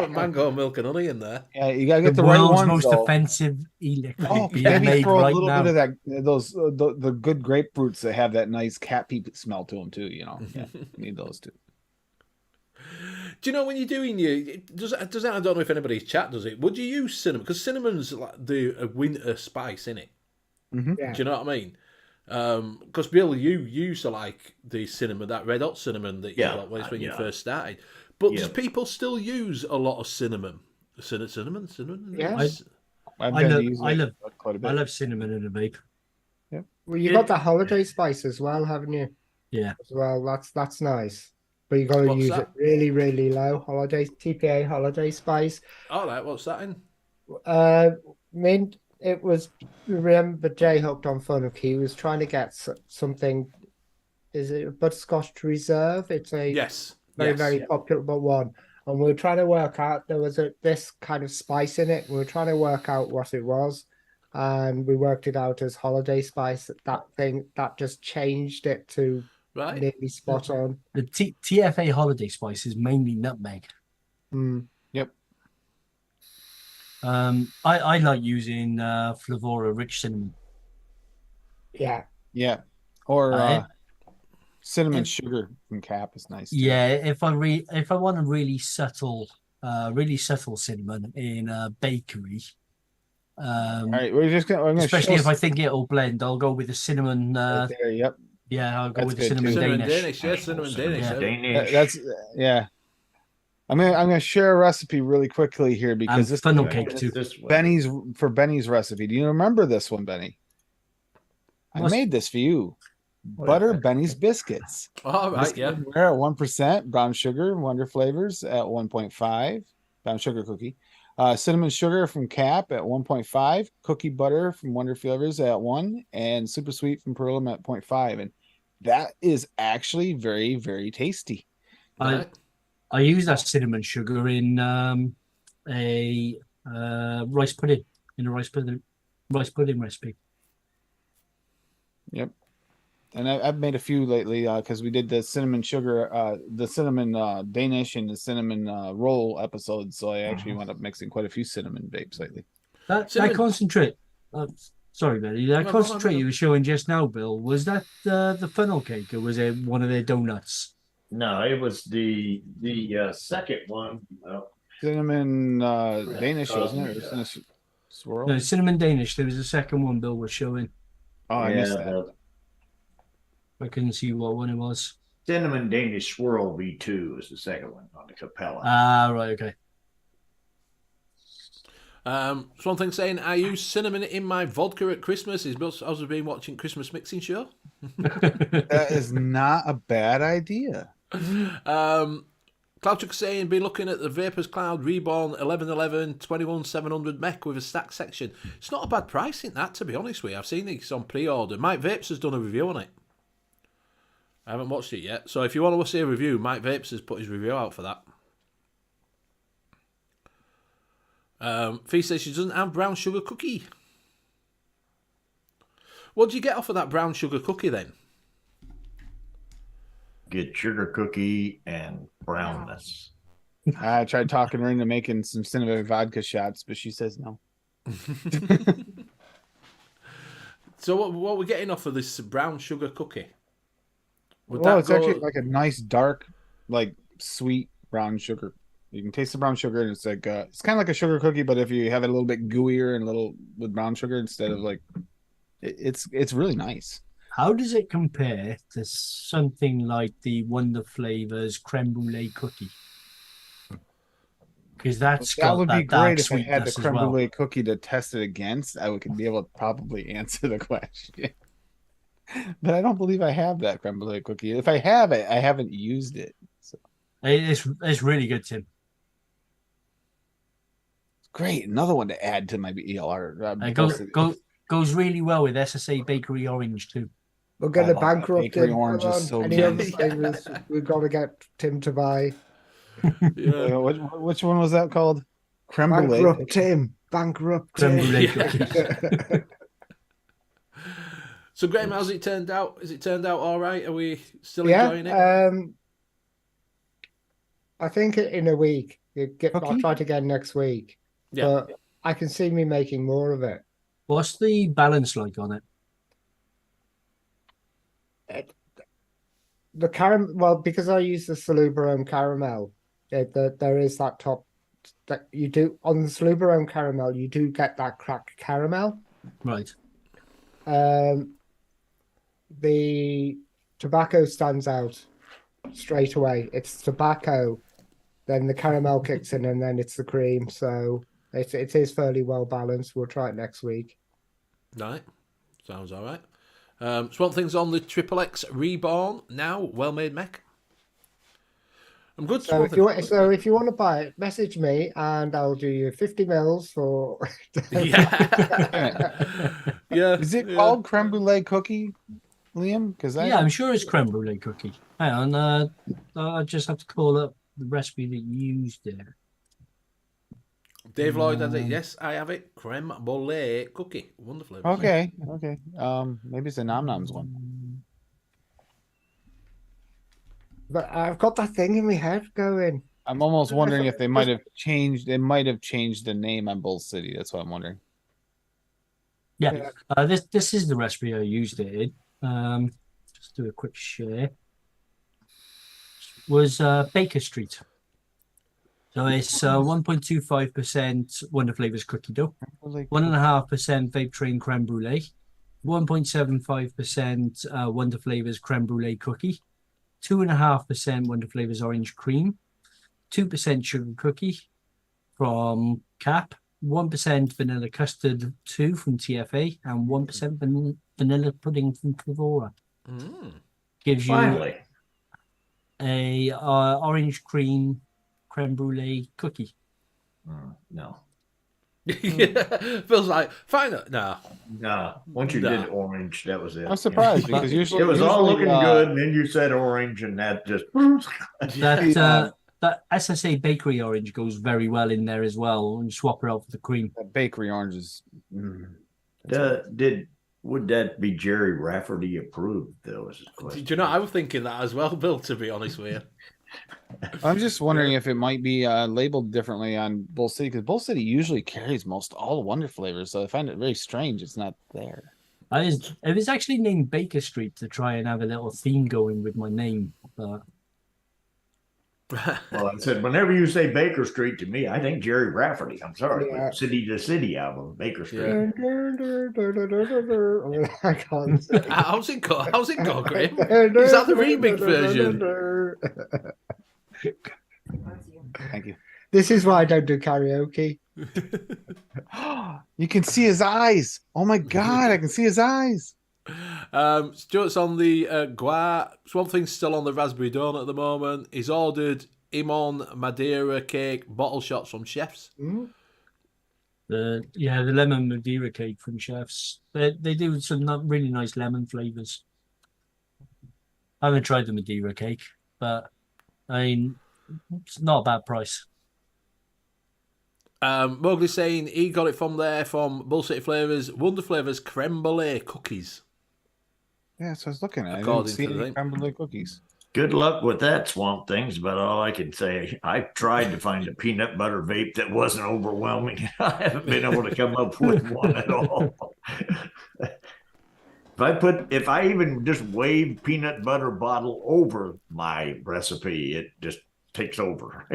Mango, milk and honey in there. Yeah, you gotta get the right ones. Most offensive e-liquid. Maybe throw a little bit of that. Those the good grapefruits that have that nice cat pee smell to them too. You know, yeah, you need those too. Do you know when you're doing does I don't know if anybody's chat does it? Would you use cinnamon? Because cinnamon's like the winter spice in it. Mm-hmm. Yeah. Do you know what I mean? Because Bill, you used to like the cinnamon, that red hot cinnamon that you got when you first started. But does people still use a lot of cinnamon? Cinnamon? Yes. I love cinnamon in a vape. Yeah. Well, you got the holiday spice as well, haven't you? Yeah. As well, that's nice. But you got to use it really, really low. TPA holiday spice. All right, what's that in? It was. Remember, Jay hooked on Fun. He was trying to get something. Is it a Butterscotch Reserve? It's a very popular one. And we were trying to work out. There was this kind of spice in it. We were trying to work out what it was, and we worked it out as holiday spice. That just changed it to. Right. Nearly spot on. The TFA holiday spice is mainly nutmeg. Yep. I like using Flavora rich cinnamon. Yeah. Yeah. Or cinnamon sugar from Cap is nice too. Yeah, if I want a really subtle cinnamon in a bakery. All right, we're just gonna especially if I think it'll blend, I'll go with the cinnamon. Right there, yep. Yeah, I'll go with the cinnamon Danish. Cinnamon Danish. That's I'm gonna share a recipe really quickly here because this funnel cake too. Benny's recipe. Do you remember this one, Benny? I made this for you. Butter Benny's biscuits. All right, We're at 1%. Brown sugar, Wonder Flavors at 1.5. Brown sugar cookie. Cinnamon sugar from Cap at 1.5, cookie butter from Wonder Flavors at 1, and super sweet from Perlum at 0.5. And that is actually very, very tasty. I use that cinnamon sugar in a rice pudding recipe. Yep. And I've made a few lately because we did the cinnamon sugar, the cinnamon Danish and the cinnamon roll episodes. So I actually wound up mixing quite a few cinnamon vapes lately. That concentrate. Sorry, Betty. That concentrate you were showing just now, Bill, was that the funnel cake or was it one of their donuts? No, it was the second one. Cinnamon Danish, wasn't it? Swirl? No, cinnamon Danish. There was a second one Bill was showing. Oh, I missed that. I couldn't see what one it was. Cinnamon Danish Swirl V2 is the second one on the Capella. Ah, right, okay. Something saying, I use cinnamon in my vodka at Christmas. Is because I've been watching Christmas Mixing Show. That is not a bad idea. Cloudchuck saying, been looking at the Vapors Cloud Reborn 1111 21700 mech with a stack section. It's not a bad price in that, to be honest with you. I've seen these on pre-order. Mike Vapes has done a review on it. I haven't watched it yet. So if you want to see a review, Mike Vapes has put his review out for that. Fee says she doesn't have brown sugar cookie. What do you get off of that brown sugar cookie then? Get sugar cookie and brownness. I tried talking her into making some cinnamon vodka shots, but she says no. So what are we getting off of this brown sugar cookie? It's actually like a nice dark, like sweet brown sugar. You can taste the brown sugar, and it's like it's kind of like a sugar cookie, but if you have it a little bit gooier and a little with brown sugar instead of like, it's really nice. How does it compare to something like the Wonder Flavors creme brulee cookie? Because that would be great if I had the sweetness as creme well. brulee cookie to test it against. I could be able to probably answer the question. But I don't believe I have that creme brulee cookie. If I have it, I haven't used it. So It's really good, Tim. great, another one to add to my ELR. It goes really well with SSA Bakery Orange too. We're going to love bankrupt bakery him. orange Come is on, so any good. other flavors we've got to get Tim to buy. Yeah. Which one was that called? Creme brulee. Bankrupt Tim. Bankrupt Creme Tim. brulee cookies. So Graham, how's it turned out? Has it turned out all right? Are we still enjoying it? I think in a week. I'll Cookie? try it again next week. Yeah. But I can see me making more of it. What's the balance like on it? The caramel, well, because I use the Salubrome caramel, there is that top that you do on the Salubrome caramel. You do get that cracked caramel. Right. The tobacco stands out straight away. It's tobacco, then the caramel kicks in, and then it's the cream. So it is fairly well balanced. We'll try it next week. Right. Sounds all right. Swamp Thing's on the Triple X Reborn now. Well made mech. I'm good. So if you want to buy it, message me and I'll do you 50 mils for. Yeah. Yeah. Is it called creme brulee cookie, Liam? Because Yeah, I'm sure it's creme brulee cookie. Hang on, I just have to call up the recipe that you used there. Dave Lloyd has it. Yes, I have it. Creme brulee cookie. Wonderful. Okay. Maybe it's a Nom Noms one. But I've got that thing in my head going. I'm almost wondering if they might have changed. They might have changed the name on Bull City. That's what I'm wondering. Yeah, this is the recipe I used it in. Just do a quick share. Was Baker Street. So it's 1.25% Wonder Flavors cookie dough, 1.5% Vape Train creme brulee, 1.75% Wonder Flavors creme brulee cookie, 2.5% Wonder Flavors orange cream, 2% sugar cookie from Cap, 1% vanilla custard 2 from TFA, and 1% vanilla pudding from Clavora. Gives you a orange cream creme brulee cookie. No. Yeah. Feels like fine. No. Once you did orange, that was it. I'm surprised because usually it was all looking usually, good, and then you said orange, and that just that SSA bakery orange goes very well in there as well, and swap it out for the cream. That bakery orange is. Would that be Jerry Rafferty approved? Though, is his question. Do you know? I was thinking that as well, Bill. To be honest with you. I'm just wondering if it might be labeled differently on Bull City because Bull City usually carries most all the Wonder Flavors, so I find it very strange it's not there. It was actually named Baker Street to try and have a little theme going with my name, but Well, I said, whenever you say Baker Street to me, I think Jerry Rafferty. I'm sorry, Yeah. but City to City album, Baker Street. Yeah. I can't say. How's it go? How's it go, Graham? Is that the remix version? Thank you. This is why I don't do karaoke. You can see his eyes. Oh my god, I can see his eyes. Stuart's on the guar. Swamp Thing's still on the raspberry donut at the moment. He's ordered Imon Madeira cake bottle shots from Chefs. Mm. The lemon Madeira cake from Chefs. They do some really nice lemon flavors. I haven't tried the Madeira cake, but I mean, it's not a bad price. Mowgli's saying he got it from Bull City Flavors, Wonder Flavors creme brulee cookies. Yeah, so I was looking at. I didn't According see to the any thing. creme brulee cookies. Good luck with that, Swamp Thing's about all I can say. I tried to find a peanut butter vape that wasn't overwhelming. I haven't been able to come up with one at all. If I even just wave peanut butter bottle over my recipe, it just takes over.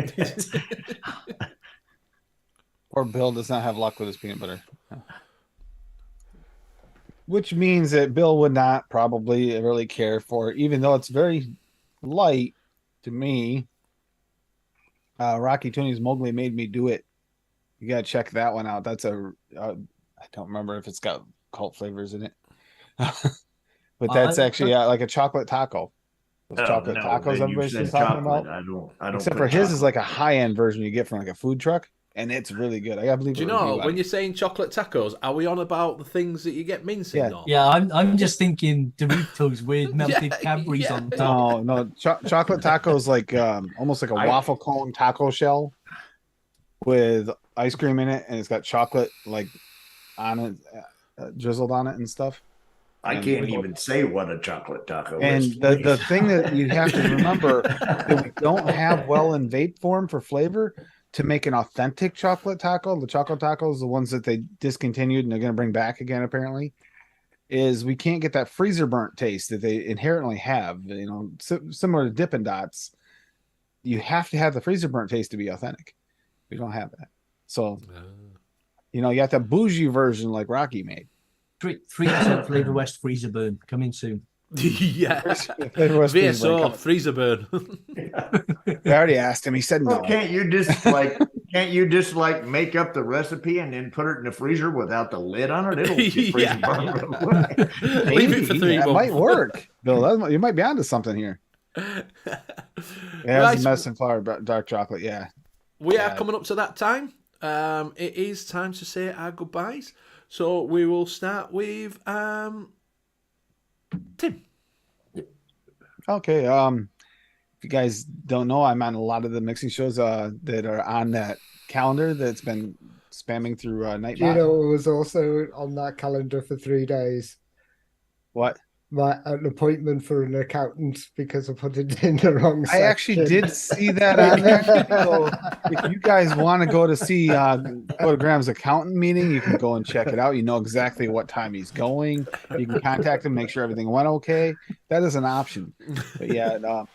Or Bill does not have luck with his peanut butter. Which means that Bill would not probably really care for it, even though it's very light to me. Rocky Tooney's Mowgli made me do it. You gotta check that one out. That's I don't remember if it's got cult flavors in it. But that's actually like a chocolate taco. Those chocolate tacos everybody's been talking about. I don't. Except for his is like a high-end version you get from like a food truck. And it's really good. I believe. Do you know when you're saying chocolate tacos? Are we on about the things that you get mincing? Yeah. On? Yeah, I'm just thinking Doritos with melted Cadbury's on top. No, chocolate tacos like almost like a waffle cone taco shell with ice cream in it, and it's got chocolate like on it, drizzled on it and stuff. I can't even say what a chocolate taco and is. And the thing that you have to remember that we don't have well in vape form for flavor. To make an authentic chocolate taco, the chocolate tacos, the ones that they discontinued and they're going to bring back again, apparently, is we can't get that freezer burnt taste that they inherently have. You know, similar to Dippin' Dots, you have to have the freezer burnt taste to be authentic. We don't have that, so you got the bougie version like Rocky made. 3% Flavor West freezer burn coming soon. Yeah, VSO freezer burn. I already asked him. He said no. Well, can't you just make up the recipe and then put it in the freezer without the lid on it? It'll get freezer burned. Leave it for 3 months. It might work, Bill. You might be onto something here. Yeah, it's medicine flour, dark chocolate. Yeah, we are coming up to that time. It is time to say our goodbyes. So we will start with Tim. Okay. If you guys don't know, I'm on a lot of the mixing shows that are on that calendar that's been spamming through Nightbot. Do you know it was also on that calendar for 3 days? What? An appointment for an accountant because I put it in the wrong section. I actually did see that on there. So if you guys want to go to see go to Graham's accountant meeting, you can go and check it out. You know exactly what time he's going. You can contact him, make sure everything went okay. That is an option. But yeah, I'm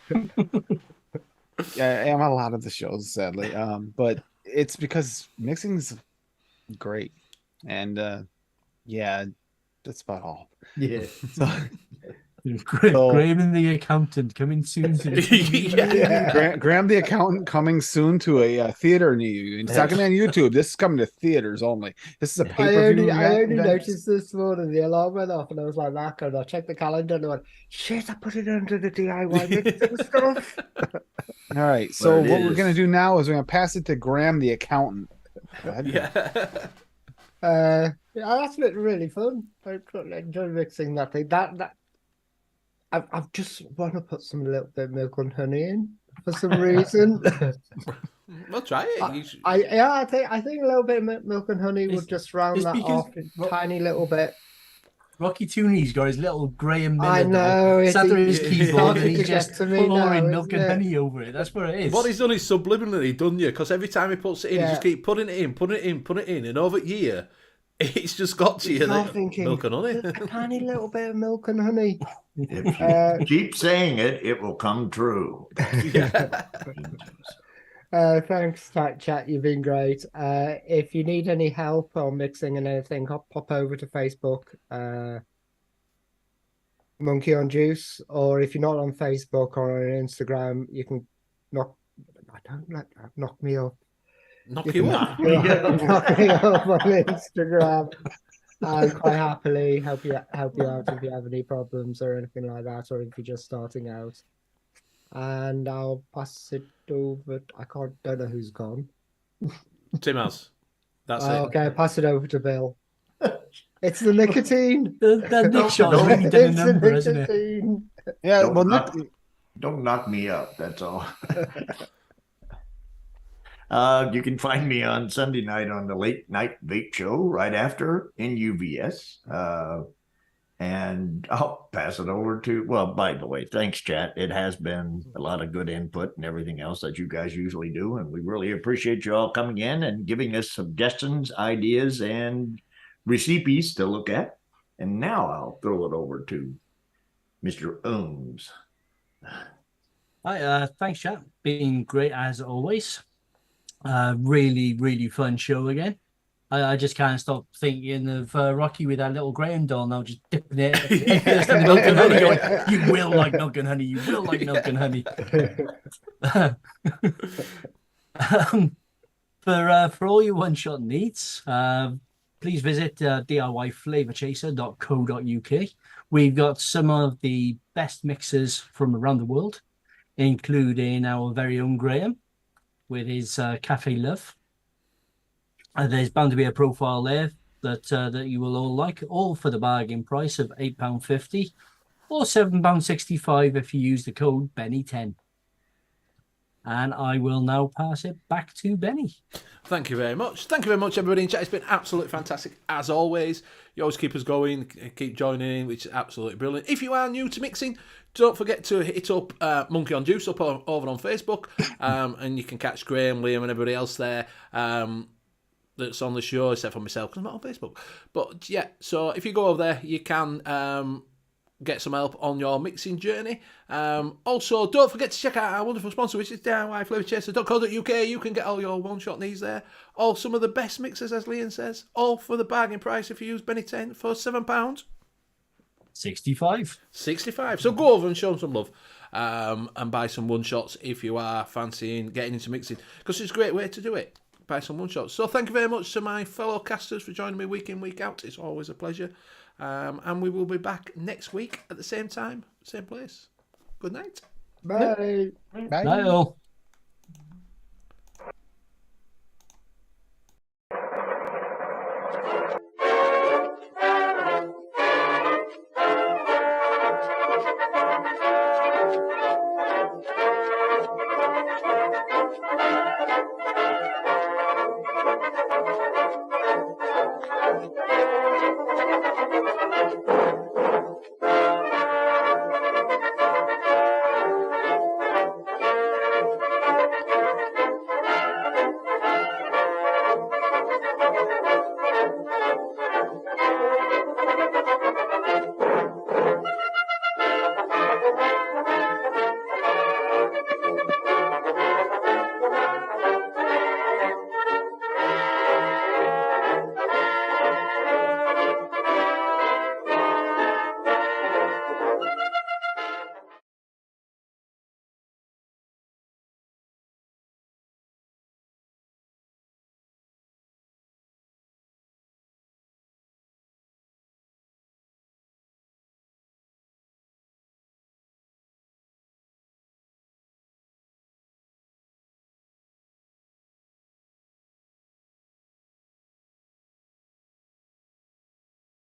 on a lot of the shows, sadly. But it's because mixing's great. And that's about all. Yeah. Graham the accountant coming soon. Graham the accountant coming soon to a theater near you. It's not going to be on YouTube. This is coming to theaters only. This is a pay-per-view. I only noticed this morning the alarm went off, and I was like, "That," and I checked the calendar, and I went, "Shit! I put it under the DIY mixing stuff." All right. So what we're going to do now is we're going to pass it to Graham the accountant. That's been really fun. I enjoy mixing that thing. I've just want to put some little bit of milk and honey in for some reason. Well, try it. I think a little bit of milk and honey would just round that off a tiny little bit. Rocky Tooney's got his little Graham Miller. I know. Sat at his keyboard and he's just just pouring milk and honey over it. That's what it is. What he's done is subliminally done you, because every time he puts it in, he just keep putting it in, and over year, It's just got to you. You're That thinking, milk and honey. a tiny little bit of milk and honey. If you keep saying it, it will come true. Yeah. Thanks, chat. You've been great. If you need any help on mixing and anything, pop over to Facebook, Monkey on Juice, or if you're not on Facebook or on Instagram, you can knock me up. Knock you up. Knock me up on Instagram. I'll quite happily help you out if you have any problems or anything like that, or if you're just starting out. And I'll pass it over. Don't know who's gone. Tim has. That's it. Okay, pass it over to Bill. It's the nicotine. The Nick shot's really done a number, isn't it? Yeah, Don't knock me up. That's all. You can find me on Sunday night on the Late Night Vape Show right after in UVS. And I'll pass it over to, well, by the way, thanks, chat. It has been a lot of good input and everything else that you guys usually do. And we really appreciate you all coming in and giving us suggestions, ideas, and recipes to look at. And now I'll throw it over to Mr. Ohms. Hi, thanks, chat. Been great as always. Really, really fun show again. I just can't stop thinking of Rocky with that little Graham doll now, just dipping it first in the milk and honey, going, "You will like milk and honey. You will like milk and honey." For all your one-shot needs, please visit DIYFlavorchaser.co.uk. We've got some of the best mixers from around the world, including our very own Graham with his Cafe Love. There's bound to be a profile there that you will all like, all for the bargain price of £8.50 or £7.65 if you use the code Benny10. And I will now pass it back to Benny. Thank you very much. Thank you very much, everybody in chat. It's been absolutely fantastic, as always. You always keep us going, keep joining in, which is absolutely brilliant. If you are new to mixing, don't forget to hit up Monkey on Juice over on Facebook, and you can catch Graham, Liam, and everybody else there that's on the show, except for myself, because I'm not on Facebook. But yeah, so if you go over there, you can get some help on your mixing journey. Also, don't forget to check out our wonderful sponsor, which is DIYFlavorchaser.co.uk. You can get all your one-shot needs there. All some of the best mixers, as Liam says, all for the bargain price if you use Benny10 for £7. 65. So go over and show them some love, and buy some one-shots if you are fancying getting into mixing, because it's a great way to do it. Buy some one-shots. So thank you very much to my fellow casters for joining me week in, week out. It's always a pleasure. And we will be back next week at the same time, same place. Good night. Bye. Bye all.